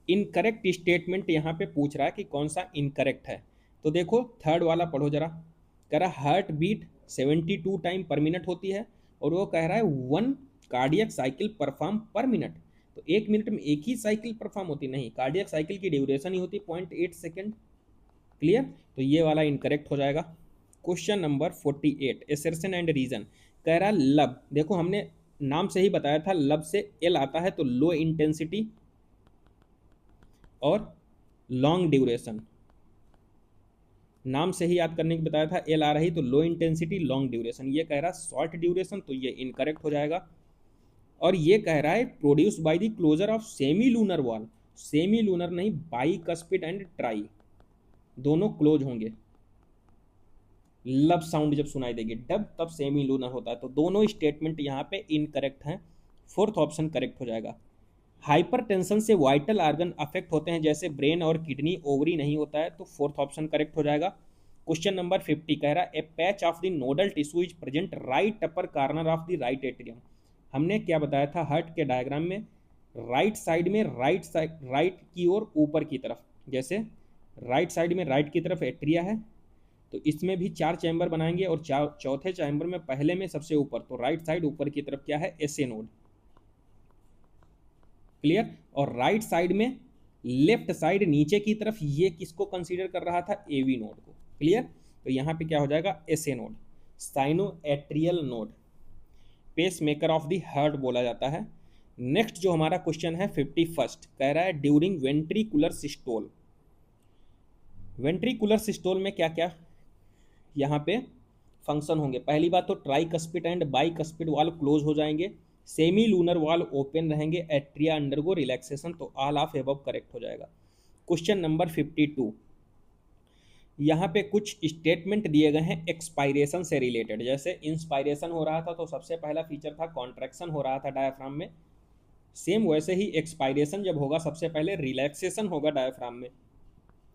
इनकरेक्ट स्टेटमेंट यहाँ पे पूछ रहा है कि कौन सा इनकरेक्ट है, तो देखो थर्ड वाला पढ़ो जरा। कह रहा heart beat 72 time per minute होती है, और वो कह रहा है 1 cardiac cycle perform per minute, तो 1 मिनट में एक ही साइकिल परफॉर्म होती नहीं, कार्डियक साइकिल की ड्यूरेशन ही होती 0.8 सेकेंड। क्लियर, तो ये वाला इनकरेक्ट हो जाएगा। Question number 48, assertion and reason. कह रहा लब, देखो हमने नाम से ही बताया था लब से एल आता है, तो लो इंटेंसिटी और लॉन्ग ड्यूरेशन, नाम से ही याद करने की बताया था, एल आ रही तो लो इंटेंसिटी लॉन्ग ड्यूरेशन। ये कह रहा शॉर्ट ड्यूरेशन, तो ये इनकरेक्ट हो जाएगा। और ये कह रहा है produce by the closure of semi lunar valve, semi lunar नहीं, बाई कस्पिड एंड ट्राई, दोनों क्लोज होंगे। लब साउंड जब सुनाई देगी डब, तब सेमी लूनर होता है, तो दोनों स्टेटमेंट यहाँ पे इनकरेक्ट हैं। फोर्थ ऑप्शन करेक्ट हो जाएगा। हाइपरटेंशन से वाइटल आर्गन अफेक्ट होते हैं, जैसे ब्रेन और किडनी, ओवरी नहीं होता है, तो फोर्थ ऑप्शन करेक्ट हो जाएगा। क्वेश्चन नंबर 50 कह रहा है a patch of the nodal tissue is present right upper corner of the right atrium. हमने क्या बताया था हार्ट के डायग्राम में, राइट साइड में, राइट की ओर ऊपर की तरफ, जैसे राइट साइड में राइट की तरफ एट्रिया है, तो इसमें भी 4 चैम्बर बनाएंगे, और चौथे चैम्बर में पहले में सबसे ऊपर, तो राइट साइड ऊपर की तरफ क्या है, एसए नोड। क्लियर, और राइट साइड में लेफ्ट साइड नीचे की तरफ, ये किसको कंसीडर कर रहा था, एवी नोड को। क्लियर, तो यहाँ पे क्या हो जाएगा, SA node, sino atrial node, pace maker of the heart बोला जाता है। नेक्स्ट जो हमारा क्वेश्चन है 51, कह रहा है during ventricular systole. Ventricular systole में क्या क्या यहाँ पे फंक्शन होंगे। पहली बात तो ट्राइकस्पिड एंड बाइकस्पिड वाल क्लोज हो जाएंगे, सेमी लूनर वाल ओपन रहेंगे, एट्रिया अंडरगो रिलैक्सेशन, तो ऑल ऑफ एबव करेक्ट हो जाएगा। क्वेश्चन नंबर 52, यहाँ पे कुछ स्टेटमेंट दिए गए हैं एक्सपायरेशन से रिलेटेड। जैसे इंस्पायरेशन हो रहा था तो सबसे पहला फीचर था कॉन्ट्रैक्शन हो रहा था डायफ्राम में, सेम वैसे ही एक्सपायरेशन जब होगा सबसे पहले रिलैक्सेशन होगा डायफ्राम में,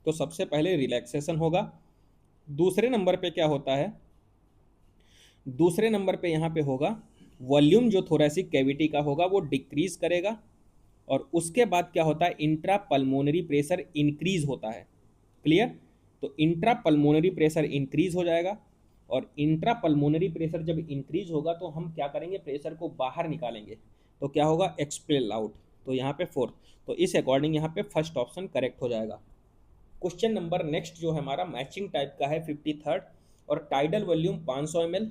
तो सबसे पहले रिलैक्सेशन होगा। दूसरे नंबर पे क्या होता है, दूसरे नंबर पे यहाँ पे होगा वॉल्यूम जो थोरेसिक कैविटी का होगा वो डिक्रीज करेगा, और उसके बाद क्या होता है, इंट्रा पल्मोनरी प्रेशर इंक्रीज होता है। क्लियर, तो इंट्रा पल्मोनरी प्रेशर इंक्रीज हो जाएगा, और इंट्रा पल्मोनरी प्रेशर जब इंक्रीज होगा तो हम क्या करेंगे, प्रेशर को बाहर निकालेंगे, तो क्या होगा, एक्सपेल आउट, तो यहाँ पे फोर्थ, तो इस अकॉर्डिंग यहाँ पे फर्स्ट ऑप्शन करेक्ट हो जाएगा। क्वेश्चन नंबर नेक्स्ट जो है हमारा मैचिंग टाइप का है 53, और tidal volume 500 ml,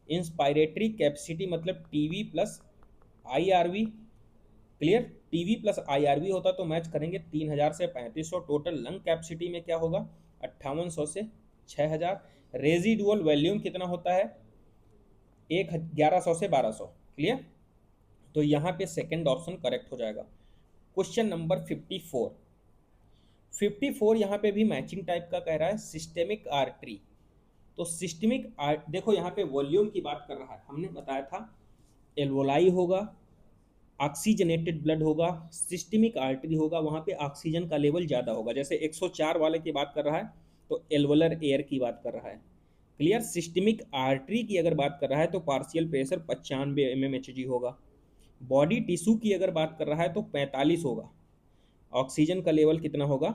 inspiratory capacity मतलब TV plus IRV. Clear, TV plus IRV होता तो मैच करेंगे 3000 से 3500, टोटल लंग कैपेसिटी में क्या होगा 5800 से 6000, रेजिडुअल वॉल्यूम कितना होता है 1100 से 1200। क्लियर, तो यहाँ पे सेकंड ऑप्शन करेक्ट हो जाएगा। क्वेश्चन नंबर 54 यहाँ पे भी मैचिंग टाइप का कह रहा है सिस्टेमिक आर्टरी। तो सिस्टेमिक देखो यहाँ पे वॉल्यूम की बात कर रहा है, हमने बताया था एल्वोलाई होगा, ऑक्सीजनेटेड ब्लड होगा, सिस्टेमिक आर्टरी होगा, वहाँ पे ऑक्सीजन का लेवल ज़्यादा होगा। जैसे 104 वाले की बात कर रहा है तो एल्वोलर एयर की बात कर रहा है। क्लियर, सिस्टेमिक आर्टरी की अगर बात कर रहा है तो पार्शियल प्रेशर 95 mmHg होगा। बॉडी टिश्यू की अगर बात कर रहा है तो 45 होगा, ऑक्सीजन का लेवल कितना होगा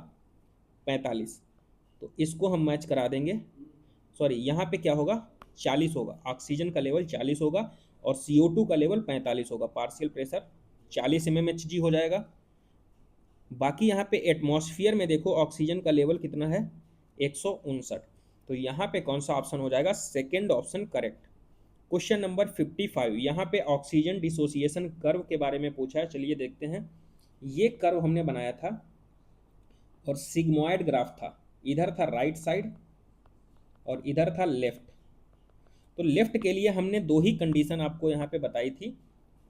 45, तो इसको हम मैच करा देंगे। सॉरी, यहाँ पे क्या होगा 40 होगा, ऑक्सीजन का लेवल 40 होगा और CO2 का लेवल 45 होगा, पार्शियल प्रेशर 40 mmHg हो जाएगा। बाकी यहाँ पे एटमॉस्फेयर में देखो ऑक्सीजन का लेवल कितना है 159, तो यहाँ पे कौन सा ऑप्शन हो जाएगा, second option correct. Question number 55, यहाँ पे ऑक्सीजन डिसोसिएशन कर्व के बारे में पूछा है, चलिए देखते हैं। ये कर्व हमने बनाया था और सिग्मोइड ग्राफ था, इधर था राइट साइड और इधर था लेफ्ट। तो लेफ्ट के लिए हमने दो ही कंडीशन आपको यहाँ पे बताई थी,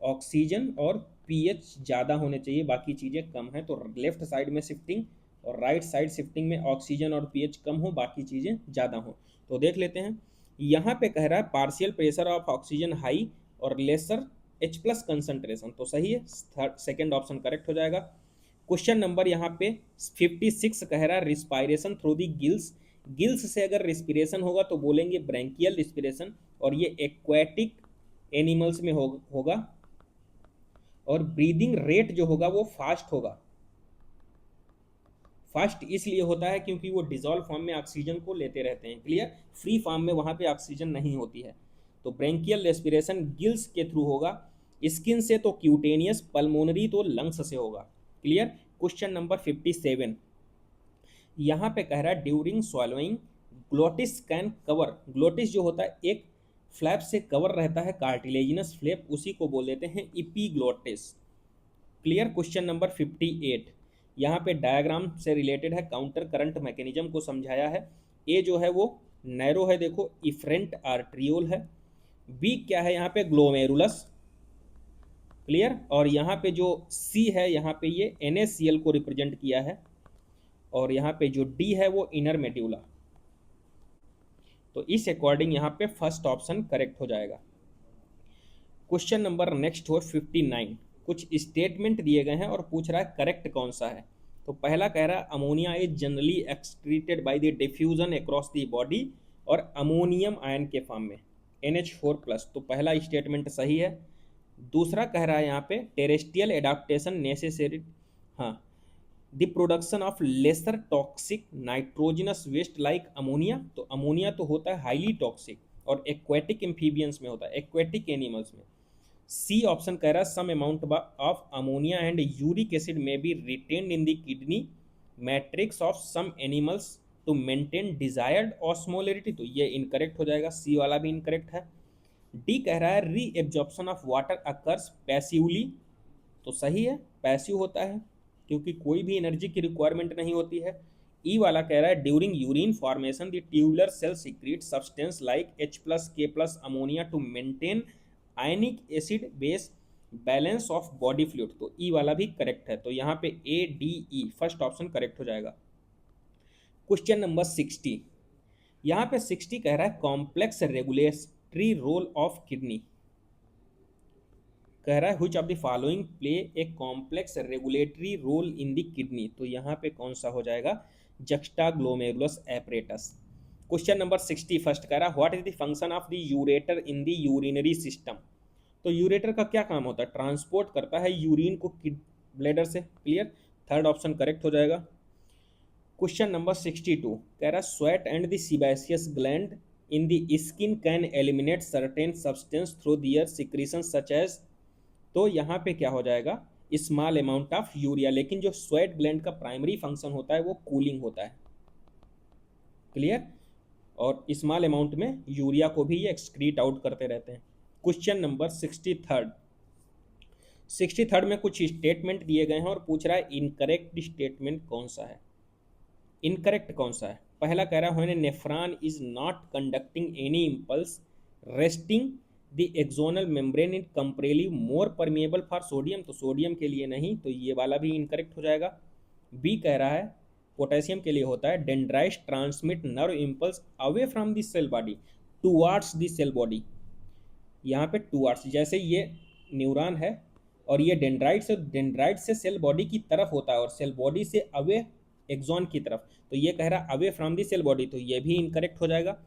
ऑक्सीजन और पीएच ज़्यादा होने चाहिए, बाकी चीज़ें कम हैं। तो लेफ्ट साइड में शिफ्टिंग और राइट साइड शिफ्टिंग में ऑक्सीजन और पीएच कम हो, बाकी चीज़ें ज़्यादा हो। तो देख लेते हैं, यहाँ पे कह रहा है partial pressure of oxygen high और लेसर H+ कंसंट्रेशन, तो सही है, सेकेंड ऑप्शन करेक्ट हो जाएगा। क्वेश्चन नंबर यहाँ पे 56 कह रहा है respiration through the gills. Gills से अगर रिस्पिरेशन होगा तो बोलेंगे ब्रैंकियल रिस्पिरेशन, और ये एक्वेटिक एनिमल्स में होगा, और ब्रीदिंग रेट जो होगा वो फास्ट होगा। फास्ट इसलिए होता है क्योंकि वो डिजॉल्व फॉर्म में ऑक्सीजन को लेते रहते हैं। क्लियर, फ्री फॉर्म में वहाँ पे ऑक्सीजन नहीं होती है, तो ब्रैंकियल रेस्पिरेशन गिल्स के थ्रू होगा। स्किन से तो क्यूटेनियस, पल्मोनरी तो लंग्स से होगा। क्लियर। क्वेश्चन नंबर 57 यहाँ पे कह रहा है during swallowing glottis can cover, glottis जो होता है एक फ्लैप से कवर रहता है, कार्टिलेजिनस फ्लैप, उसी को बोल देते हैं इपीग्लोटिस। क्लियर। क्वेश्चन नंबर 58 यहाँ पे डायग्राम से रिलेटेड है, काउंटर करंट मैकेनिज्म को समझाया है। ए जो है वो नैरो है, देखो इफरेंट आर्ट्रियोल है। बी क्या है यहाँ पे ग्लोमेरुलस। क्लियर। और यहाँ पे जो सी है यहाँ पे ये NaCl को रिप्रेजेंट किया है, और यहाँ पे जो डी है वो इनर मेड्यूला। तो इस अकॉर्डिंग यहाँ पे फर्स्ट ऑप्शन करेक्ट हो जाएगा। क्वेश्चन नंबर नेक्स्ट हो 59, कुछ स्टेटमेंट दिए गए हैं और पूछ रहा है करेक्ट कौन सा है। तो पहला कह रहा है ammonia is generally excreted by the diffusion across the body और अमोनियम आयन के फॉर्म में NH4+, तो पहला स्टेटमेंट सही है। दूसरा कह रहा है यहाँ पे टेरेस्ट्रियल एडाप्टेशन नेसेसरी, हाँ, the production of lesser toxic nitrogenous waste like ammonia, तो अमोनिया तो होता है हाईली टॉक्सिक और एक्वेटिक एम्फीबियंस में होता है, एक्वेटिक एनिमल्स में। सी ऑप्शन कह रहा है some amount of ammonia and uric acid may be retained in the kidney matrix of some animals to maintain desired osmolarity, तो ये इनकरेक्ट हो जाएगा, सी वाला भी इनकरेक्ट है। डी कह रहा है री absorption of water occurs passively, तो सही है, पैसिव होता है क्योंकि कोई भी एनर्जी की रिक्वायरमेंट नहीं होती है। ई वाला कह रहा है during urine formation the tubular cell secrete substance like H+K+ ammonia to maintain ionic acid base balance of body fluid, तो ई वाला भी करेक्ट है। तो यहाँ पे ADE फर्स्ट ऑप्शन करेक्ट हो जाएगा। क्वेश्चन नंबर 60, यहाँ पे 60 कह रहा है complex regulatory role of kidney, कह रहा है which of the following play a complex regulatory role in the kidney, तो यहाँ पे कौन सा हो जाएगा जक्स्टाग्लोमेरुलस एपरेटस। क्वेश्चन नंबर 61 कह रहा है what is the function of the ureter in the urinary system, तो यूरेटर का क्या काम होता है, ट्रांसपोर्ट करता है यूरिन को ब्लैडर से। क्लियर। थर्ड ऑप्शन करेक्ट हो जाएगा। क्वेश्चन नंबर 62 कह रहा है sweat and the sebaceous gland in the skin can eliminate certain substance through their secretion such as, तो यहाँ पे क्या हो जाएगा स्मॉल अमाउंट ऑफ यूरिया, लेकिन जो स्वेट ग्लैंड का प्राइमरी फंक्शन होता है वो कूलिंग होता है। क्लियर। और स्मॉल अमाउंट में यूरिया को भी ये एक्सक्रीट आउट करते रहते हैं। क्वेश्चन नंबर 63 में कुछ स्टेटमेंट दिए गए हैं और पूछ रहा है इनकरेक्ट स्टेटमेंट कौन सा है, इनकरेक्ट कौन सा है। पहला कह रहा है when nephron is not conducting any impulse resting the axonal membrane in comparatively more permeable for sodium, तो सोडियम के लिए नहीं, तो ये वाला भी इनकरेक्ट हो जाएगा। बी कह रहा है पोटेशियम के लिए होता है dendrites transmit nerve impulse away from the cell body towards the cell body, यहाँ पे टुवार्ड्स, जैसे ये न्यूरॉन है और ये डेंड्राइट से सेल बॉडी की तरफ होता है और सेल बॉडी से अवे एक्सॉन की तरफ, तो ये कह रहा है away from the cell body, तो ये भी इनकरेक्ट हो जाएगा।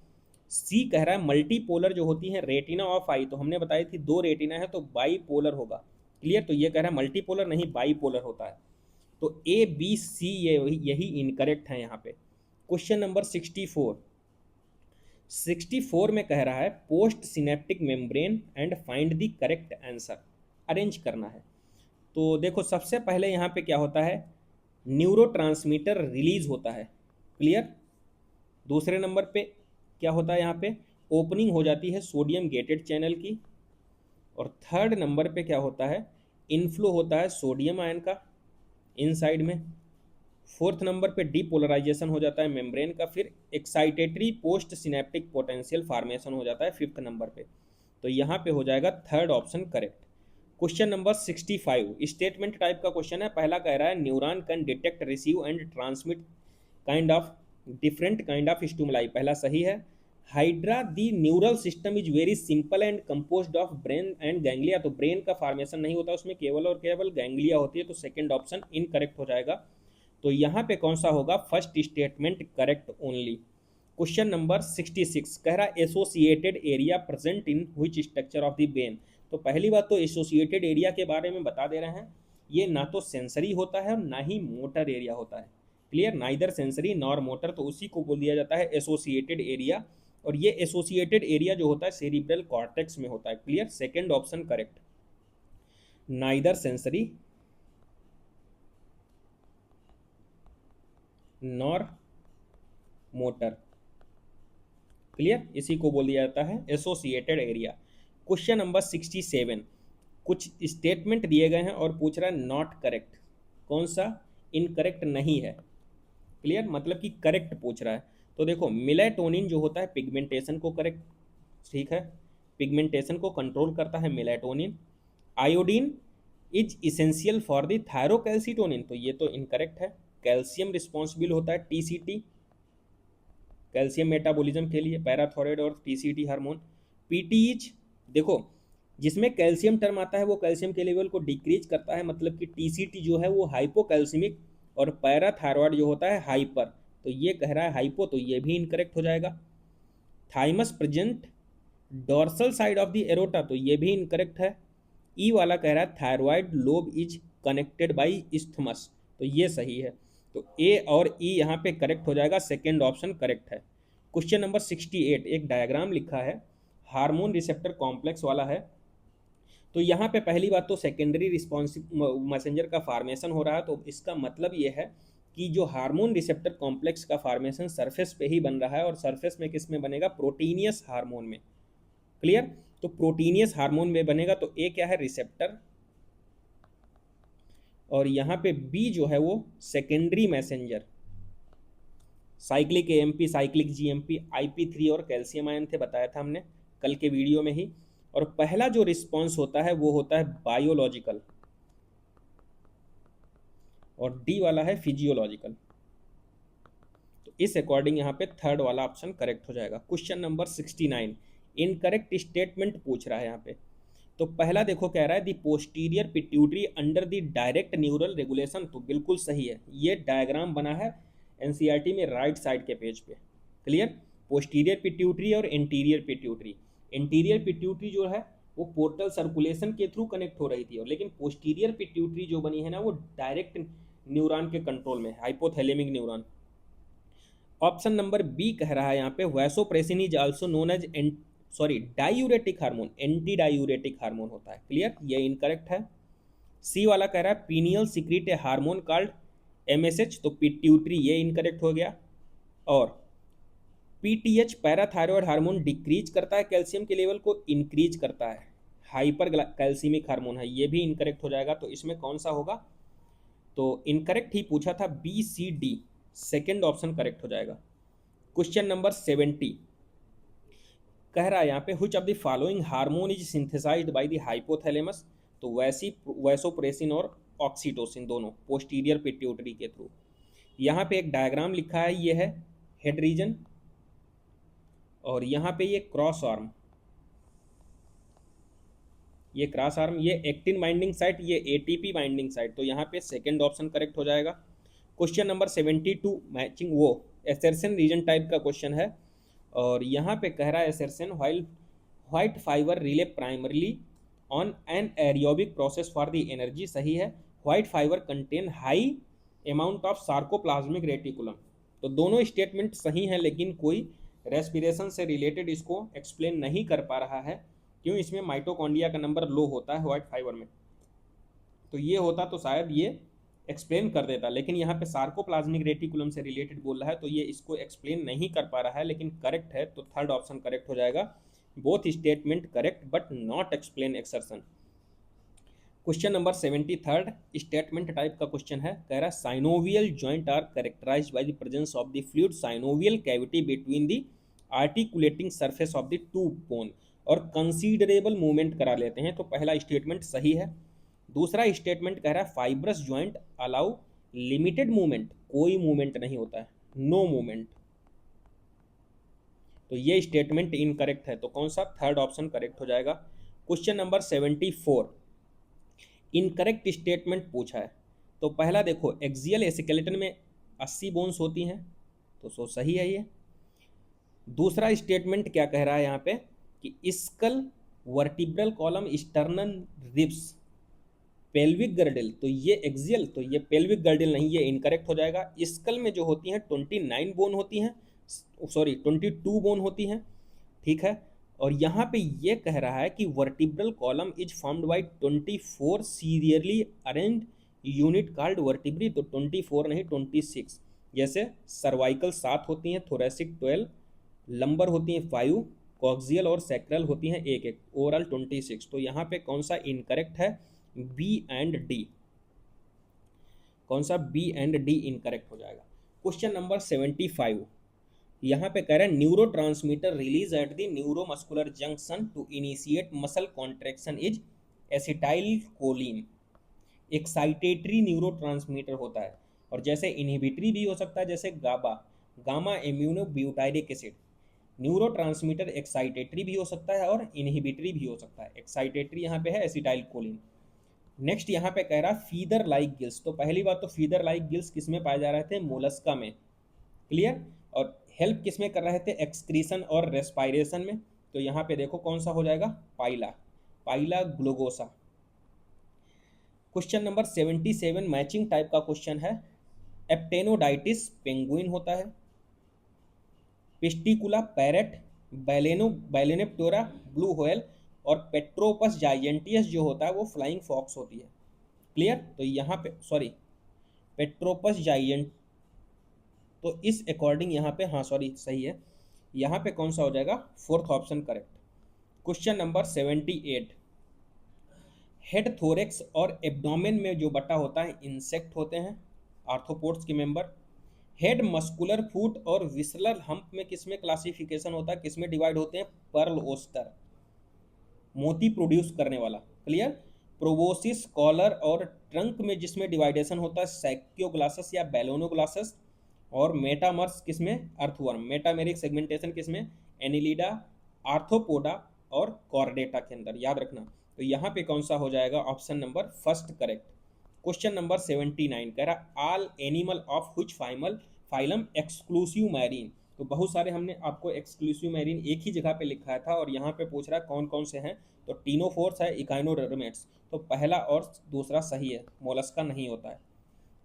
सी कह रहा है मल्टीपोलर जो होती है रेटिना ऑफ आई, तो हमने बताई थी दो रेटिना है तो बाईपोलर होगा। क्लियर। तो ये कह रहा है मल्टीपोलर नहीं बाईपोलर होता है, तो ABC यही इनकरेक्ट है यहाँ पे। क्वेश्चन नंबर 64 में कह रहा है post synaptic membrane and find the correct answer, arrange करना है। तो देखो सबसे पहले यहाँ पे क्या होता है न्यूरोट्रांसमीटर रिलीज होता है। क्लियर। दूसरे नंबर पे क्या होता है यहाँ पे ओपनिंग हो जाती है सोडियम गेटेड चैनल की, और थर्ड नंबर पे क्या होता है इनफ्लो होता है सोडियम आयन का इनसाइड में। फोर्थ नंबर पे डीपोलराइजेशन हो जाता है मेम्ब्रेन का, फिर excitatory post synaptic potential formation हो जाता है फिफ्थ नंबर पे, तो यहाँ पे हो जाएगा third option correct. Question number 65 statement type का क्वेश्चन है। पहला कह रहा है neuron can detect receive and transmit kind of different kind of stimuli, पहला सही है। Hydra the neural system is very simple and composed of brain and ganglia, तो ब्रेन का फॉर्मेशन नहीं होता उसमें, केवल और केवल गैंग्लिया होती है, तो सेकंड ऑप्शन इनकरेक्ट हो जाएगा। तो यहाँ पे कौन सा होगा first statement correct only. Question number 66 कह रहा है associated area present in which structure of the brain, तो पहली बात तो एसोसिएटेड एरिया के बारे में बता दे रहे हैं, ये ना तो सेंसरी होता है और ना ही मोटर एरिया होता है। Clear. Neither sensory nor motor, तो उसी को बोल दिया जाता है एसोसिएटेड एरिया, और ये एसोसिएटेड एरिया जो होता है सेरिब्रल कॉर्टेक्स में होता है। Clear. Second option correct. Neither sensory nor motor. Clear, इसी को बोल दिया जाता है एसोसिएटेड एरिया। क्वेश्चन नंबर 67, कुछ स्टेटमेंट दिए गए हैं और पूछ रहा है नॉट करेक्ट, कौन सा इनकरेक्ट नहीं है। क्लियर, मतलब कि करेक्ट पूछ रहा है। तो देखो मेलाटोनिन जो होता है पिगमेंटेशन को करेक्ट, ठीक है, पिगमेंटेशन को कंट्रोल करता है melatonin. Iodine is essential for the thyrocalcitonin, तो ये तो इनकरेक्ट है। कैल्शियम रिस्पॉन्सिबल होता है टीसीटी, कैल्शियम मेटाबॉलिज्म के लिए, पैराथायरॉयड और टीसीटी हार्मोन। पीटीएच, देखो जिसमें कैल्शियम टर्म आता है वो कैल्शियम के लेवल को डिक्रीज करता है, मतलब कि टीसीटी जो है वो हाइपोकैल्सिमिक और पैराथायरॉयड जो होता है हाइपर, तो ये कह रहा है हाइपो, तो ये भी इनकरेक्ट हो जाएगा। Thymus present dorsal side of the aorta, तो ये भी इनकरेक्ट है। ई वाला कह रहा है thyroid lobe is connected by isthmus, तो ये सही है। तो ए और ई यहाँ पे करेक्ट हो जाएगा, सेकेंड ऑप्शन करेक्ट है। क्वेश्चन नंबर 68, एक डायग्राम लिखा है हार्मोन रिसेप्टर कॉम्प्लेक्स वाला है। तो यहाँ पे पहली बात तो सेकेंडरी रिस्पॉन्सिव मैसेंजर का फार्मेशन हो रहा है, तो इसका मतलब ये है कि जो हार्मोन रिसेप्टर कॉम्प्लेक्स का फार्मेशन सरफेस पे ही बन रहा है, और सरफेस में किस में बनेगा, प्रोटीनियस हार्मोन में। क्लियर, तो प्रोटीनियस हार्मोन में बनेगा, तो ए क्या है, रिसेप्टर, और यहाँ पे बी जो है वो secondary messenger, cyclic AMP, cyclic GMP, IP3 और कैल्शियम आयन थे, बताया था हमने कल के वीडियो में ही। और पहला जो रिस्पॉन्स होता है वो होता है बायोलॉजिकल, और डी वाला है फिजियोलॉजिकल। तो इस अकॉर्डिंग यहाँ पे थर्ड वाला ऑप्शन करेक्ट हो जाएगा। क्वेश्चन नंबर 69, इनकरेक्ट स्टेटमेंट पूछ रहा है यहाँ पे। तो पहला देखो कह रहा है the posterior pituitary under the direct neural regulation, तो बिल्कुल सही है। ये डायग्राम बना है एनसीईआरटी में राइट साइड के पेज पे। क्लियर, पोस्टीरियर पिट्यूटरी और एंटीरियर पिट्यूटरी। एंटीरियर पिट्यूटरी जो है वो पोर्टल सर्कुलेशन के थ्रू कनेक्ट हो रही थी, और लेकिन पोस्टीरियर पिट्यूटरी जो बनी है ना वो डायरेक्ट न्यूरॉन के कंट्रोल में, hypothalamic neuron. Option number B कह रहा है यहाँ पे vasopressin is also known as diuretic hormone, anti diuretic hormone होता है। क्लियर, ये इनकरेक्ट है। सी वाला कह रहा है पीनियल सिक्रीट ए हार्मोन कॉल्ड MSH, तो पिट्यूटरी, ये इनकरेक्ट हो गया। और PTH पैराथायरॉयड हार्मोन डिक्रीज करता है कैल्शियम के लेवल को, इंक्रीज करता है, हाइपर कैल्सिमिक हार्मोन है, ये भी इनकरेक्ट हो जाएगा। तो इसमें कौन सा होगा, तो इनकरेक्ट ही पूछा था, BCD, सेकेंड ऑप्शन करेक्ट हो जाएगा। क्वेश्चन नंबर 70 कह रहा है यहाँ पे which of the following hormone is synthesised by the hypothalamus, तो वैसोप्रेसिन और ऑक्सीटोसिन दोनों पोस्टीरियर पिट्यूटरी के थ्रू। यहाँ पे एक डायग्राम लिखा है, ये है हेड रीजन, और यहाँ पे ये क्रॉस आर्म, ये क्रॉस आर्म, ये एक्टिन बाइंडिंग साइट, ये ATP बाइंडिंग साइट, तो यहाँ पे सेकेंड ऑप्शन करेक्ट हो जाएगा। क्वेश्चन नंबर 72 मैचिंग वो एसर्शन रीजन टाइप का क्वेश्चन है, और यहाँ पे कह रहा है assertion white fibre rely primarily on an aerobic process for the energy, सही है। White fibre contain high amount of sarcoplasmic reticulum, तो दोनों स्टेटमेंट सही हैं, लेकिन कोई रेस्पिरेशन से रिलेटेड इसको एक्सप्लेन नहीं कर पा रहा है। क्यों, इसमें माइटोकॉन्ड्रिया का नंबर लो होता है व्हाइट फाइबर में, तो ये होता तो शायद ये एक्सप्लेन कर देता, लेकिन यहाँ पे सार्कोप्लाज्मिक रेटिकुलम से रिलेटेड बोल रहा है, तो ये इसको एक्सप्लेन नहीं कर पा रहा है, लेकिन करेक्ट है, तो थर्ड ऑप्शन करेक्ट हो जाएगा। Both statement correct but not explain assertion. Question number 73 statement type का क्वेश्चन है, कह रहा है synovial joint are characterised by the presence of the fluid synovial cavity between the articulating surface of the two bone, और considerable movement करा लेते हैं, तो पहला स्टेटमेंट सही है। दूसरा स्टेटमेंट कह रहा है fibrous joint allow limited movement, कोई मूवमेंट नहीं होता है, नो मूवमेंट, तो ये स्टेटमेंट इनकरेक्ट है, तो कौन सा, थर्ड ऑप्शन करेक्ट हो जाएगा। क्वेश्चन नंबर 74 इनकरेक्ट स्टेटमेंट पूछा है। तो पहला देखो एक्सियल स्केलेटन में 80 बोन्स होती हैं, तो सो सही है ये। दूसरा स्टेटमेंट क्या कह रहा है यहाँ पे कि skull vertebral column sternal ribs pelvic girdle, तो ये एक्सियल, तो ये पेल्विक गर्डल नहीं, ये इनकरेक्ट हो जाएगा। स्कल में जो होती हैं 29 बोन होती हैं, 22 बोन होती हैं, ठीक है। और यहाँ पे ये कह रहा है कि vertebral column is formed by 24 serially arranged unit called vertebrae, तो 24 नहीं 26। जैसे सर्वाइकल 7 होती हैं, थोरेसिक 12, लंबर होती हैं 5, कॉक्सियल और सैक्रल होती हैं 1, ओवरऑल 26। तो यहाँ पे कौन सा इनकरेक्ट है? B and D. कौन सा? बी एंड डी इनकरेक्ट हो जाएगा। क्वेश्चन नंबर 75 यहाँ पे कह रहा है neuro transmitter release at the neuromuscular junction to initiate muscle contraction is acetyl choline. Excitatory neuro transmitter होता है, और जैसे इनहिबिटरी भी हो सकता है, जैसे GABA, gamma amino butyric acid. Neuro transmitter excitatory भी हो सकता है और इनहिबिटरी भी हो सकता है। एक्साइटेटरी यहाँ पे है एसिटाइल कोलिन। नेक्स्ट यहाँ पे कह रहा है फीदर लाइक गिल्स। तो पहली बात तो फीदर लाइक गिल्स किस में पाए जा रहे थे? मोलस्का में, क्लियर। और हेल्प किस में कर रहे थे? एक्सक्रीशन और रेस्पायरेशन में। तो यहाँ पे देखो कौन सा हो जाएगा? पाइला, पाइला ग्लूकोसा। क्वेश्चन नंबर 77 मैचिंग टाइप का क्वेश्चन है। एप्टेनोडाइटिस पेंगुइन होता है, पिस्टिकुला पैरेट, बैलेनोप्टेरा ब्लू व्हेल, और पेट्रोपस जाइजेंटियस जो होता है वो फ्लाइंग फॉक्स होती है, क्लियर। तो यहाँ पे सॉरी पेट्रोपस जाइजेंट, तो इस अकॉर्डिंग यहाँ पे हाँ सॉरी सही है। यहाँ पे कौन सा हो जाएगा? Fourth option correct. Question number 78 head, thorax और एब्डोमेन में जो बटा होता है इंसेक्ट होते हैं, आर्थ्रोपोड्स के मेंबर। हेड, मस्कुलर फूट और विसलर हम्प में किसमें क्लासिफिकेशन होता है? किसमें डिवाइड होते हैं? पर्ल ओस्टर, मोती प्रोड्यूस करने वाला, क्लियर। प्रोबोसिस, कॉलर और ट्रंक में जिसमें डिवाइडेशन होता है सैक्योग्लासस या बैलोनोग्लासस। और मेटामर्स किसमें? अर्थवर्म। मेटामेरिक सेगमेंटेशन किसमें? एनिलिडा, आर्थ्रोपोडा और कॉर्डेटा के अंदर, याद रखना। तो यहाँ पे कौन सा हो जाएगा? Option number first correct. Question number 79 कह रहा all animal of which phylum exclusive marine. तो बहुत सारे हमने आपको एक्सक्लूसिव मैरीन एक ही जगह पे लिखा था, और यहाँ पे पूछ रहा है कौन कौन से हैं। तो टीनोफोर्स है, इकाइनोडर्मेट्स, तो पहला और दूसरा सही है, मोलस्का नहीं होता है।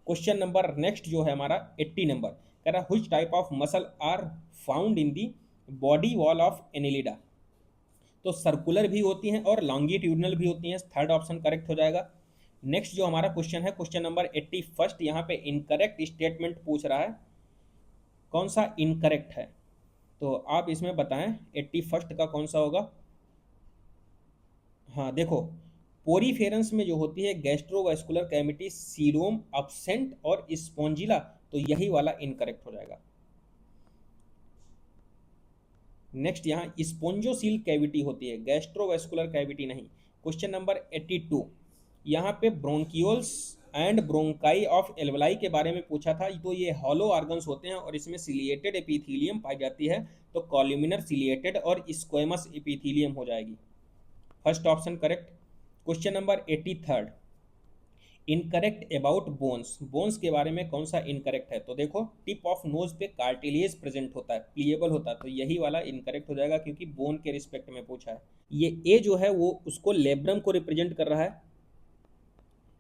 क्वेश्चन नंबर नेक्स्ट जो है हमारा 80 नंबर कह रहा which type of muscle are found in the body wall of annelida. तो सर्कुलर भी होती हैं और लॉन्गिट्यूडनल भी होती हैं, थर्ड ऑप्शन करेक्ट हो जाएगा। नेक्स्ट जो हमारा क्वेश्चन है क्वेश्चन नंबर 81 यहाँ पे इनकरेक्ट स्टेटमेंट पूछ रहा है, कौन सा इनकरेक्ट है? तो आप इसमें बताएं 81 का कौन सा होगा। हाँ देखो, पोरीफेरेंस में जो होती है गैस्ट्रोवेस्कुलर कैविटी, सीरोम, अपसेंट और स्पॉन्जिला, तो यही वाला इनकरेक्ट हो जाएगा। नेक्स्ट यहाँ स्पोंजोसील कैविटी होती है, गैस्ट्रोवेस्कुलर कैविटी नहीं। क्वेश्चन नंबर 82 यहाँ पे bronchioles and bronchi of alveoli के बारे में पूछा था। तो ये हॉलो ऑर्गन्स होते हैं और इसमें सिलिएटेड एपिथीलियम पाई जाती है, तो कॉल्यूमिनर सिलिएटेड और स्क्वेमस एपिथीलियम हो जाएगी, first option correct. Question number 83 incorrect about bones. Bones के बारे में कौन सा इनकरेक्ट है? तो देखो टिप ऑफ नोज पे कार्टिलेज प्रेजेंट होता है, प्लीएबल होता है, तो यही वाला इनकरेक्ट हो जाएगा क्योंकि बोन के रिस्पेक्ट में पूछा है। ये ए जो है वो उसको लेब्रम को रिप्रेजेंट कर रहा है,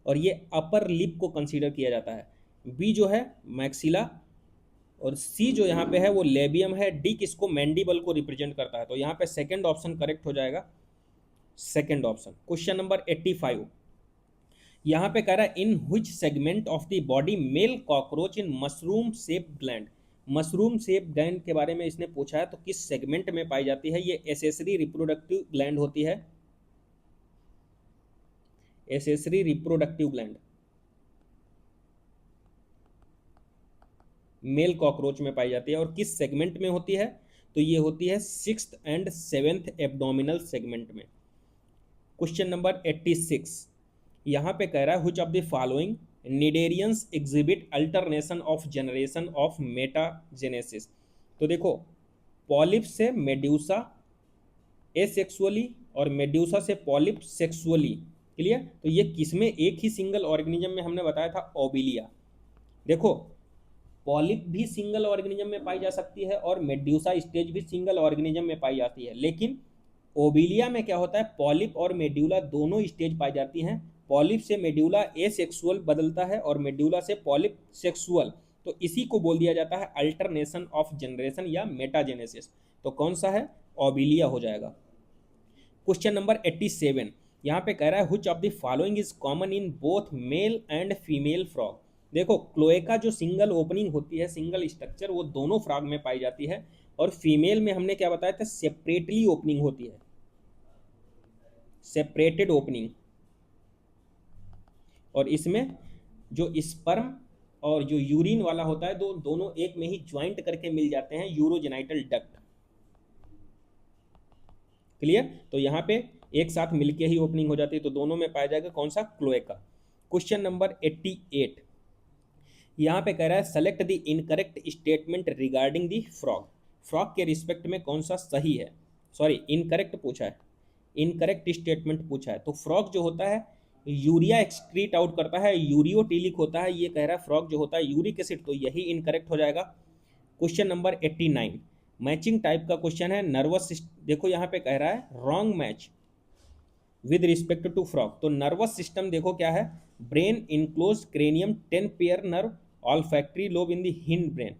और ये अपर लिप को कंसीडर किया जाता है। बी जो है मैक्सिला, और सी जो यहाँ पे है वो लेबियम है। डी किसको? मैंडिबल को रिप्रेजेंट करता है, तो यहाँ पे सेकेंड ऑप्शन करेक्ट हो जाएगा, सेकेंड ऑप्शन। क्वेश्चन नंबर 85 यहाँ पे कह रहा है in which segment of the body male cockroach in mushroom shape gland. Mushroom shape gland के बारे में इसने पूछा है, तो किस सेगमेंट में पाई जाती है? ये एसेसरी रिप्रोडक्टिव ग्लैंड होती है, accessory reproductive gland male cockroach में पाई जाती है। और किस सेगमेंट में होती है? तो ये होती है 6th and 7th abdominal segment में। क्वेश्चन नंबर 86 यहाँ पे कह रहा है which of the following cnidarians exhibit alternation of generation of metagenesis. तो देखो पॉलिप से मेड्यूसा एसेक्सुअली और मेड्यूसा से पॉलिप सेक्सुअली, क्लियर। तो ये किसमें? एक ही सिंगल ऑर्गेनिज्म में हमने बताया था, ओबिलिया। देखो पॉलिप भी सिंगल ऑर्गेनिज्म में पाई जा सकती है और मेड्यूसा स्टेज भी सिंगल ऑर्गेनिज्म में पाई जाती है, लेकिन ओबिलिया में क्या होता है? पॉलिप और मेड्यूला दोनों स्टेज पाई जाती हैं। पॉलिप से मेड्यूला एसेक्सुअल बदलता है और मेड्यूला से पॉलिप सेक्सुअल, तो इसी को बोल दिया जाता है अल्टरनेशन ऑफ जनरेशन या मेटाजेनेसिस। तो कौन सा है, ओबिलिया हो जाएगा। क्वेश्चन नंबर 87 यहाँ पे कह रहा है which of the following is common in both male and female frog. देखो क्लोएका जो सिंगल ओपनिंग होती है, सिंगल स्ट्रक्चर, वो दोनों फ्रॉग में पाई जाती है, और फीमेल में हमने क्या बताया था, सेपरेटली ओपनिंग होती है, सेपरेटेड ओपनिंग। और इसमें जो स्पर्म और जो यूरिन वाला होता है, दोनों एक में ही ज्वाइंट करके मिल जाते हैं, यूरोजेनाइटल डक्ट। क्लियर। तो यहाँ पे एक साथ मिलके ही ओपनिंग हो जाती है, तो दोनों में पाया जाएगा कौन सा, क्लोएका। क्वेश्चन नंबर 88 यहाँ पे कह रहा है select the incorrect statement regarding the frog. Frog के रिस्पेक्ट में कौन सा सही है, सॉरी इनकरेक्ट पूछा है, इनकरेक्ट स्टेटमेंट पूछा है। तो फ्रॉग जो होता है यूरिया एक्सक्रीट आउट करता है, यूरियोटिलिक होता है, ये कह रहा है फ्रॉग जो होता है यूरिक एसिड, तो यही इनकरेक्ट हो जाएगा। क्वेश्चन नंबर 89 मैचिंग टाइप का क्वेश्चन है, नर्वस, देखो यहाँ पे कह रहा है wrong match with respect to frog. तो नर्वस सिस्टम देखो क्या है, brain enclose cranium 10 pair nerve olfactory lobe in the hind brain.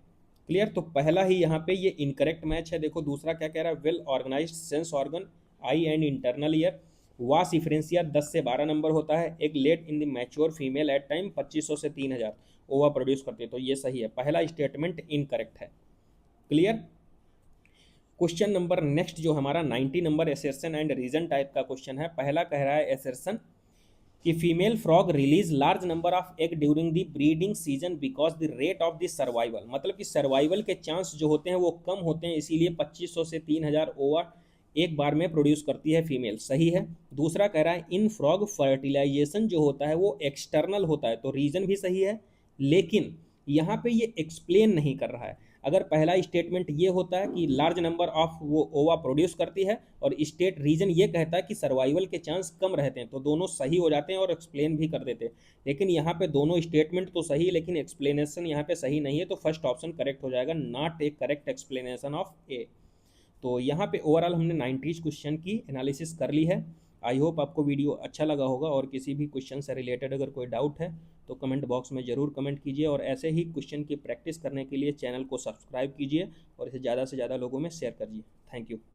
Clear. तो पहला ही यहाँ पे ये इनकरेक्ट मैच है। देखो दूसरा क्या कह रहा है, well organised sense organ eye and internal ear, vasa efferentia 10 से 12 नंबर होता है, एक laid in the mature female at time 2500 से 3000 ओवा प्रोड्यूस करती है। तो ये सही है, पहला स्टेटमेंट इनकरेक्ट है। क्लियर। क्वेश्चन नंबर नेक्स्ट जो हमारा 90 number assertion and reason type का क्वेश्चन है। पहला कह रहा है एसर्शन कि female frog release large number of egg during the breeding season because the rate of the survival, मतलब कि सर्वाइवल के चांस जो होते हैं वो कम होते हैं, इसीलिए 2500 से 3000 ओवा एक बार में प्रोड्यूस करती है फीमेल। सही है। दूसरा कह रहा है इन फ्रॉग फर्टिलाइजेशन जो होता है वो एक्सटर्नल होता है, तो रीजन भी सही है, लेकिन यहाँ पे ये एक्सप्लेन नहीं कर रहा है। अगर पहला स्टेटमेंट ये होता है कि लार्ज नंबर ऑफ वो ओवा प्रोड्यूस करती है, और स्टेट रीजन ये कहता है कि सर्वाइवल के चांस कम रहते हैं, तो दोनों सही हो जाते हैं और एक्सप्लेन भी कर देते हैं। लेकिन यहाँ पे दोनों स्टेटमेंट तो सही, लेकिन एक्सप्लेनेशन यहाँ पे सही नहीं है, तो फर्स्ट ऑप्शन करेक्ट हो जाएगा, not a correct explanation of A. तो यहाँ पे ओवरऑल हमने 90 क्वेश्चन की एनालिसिस कर ली है। आई होप आपको वीडियो अच्छा लगा होगा, और किसी भी क्वेश्चन से रिलेटेड अगर कोई डाउट है तो कमेंट बॉक्स में ज़रूर कमेंट कीजिए, और ऐसे ही क्वेश्चन की प्रैक्टिस करने के लिए चैनल को सब्सक्राइब कीजिए और इसे ज़्यादा से ज़्यादा लोगों में शेयर करिए। Thank you.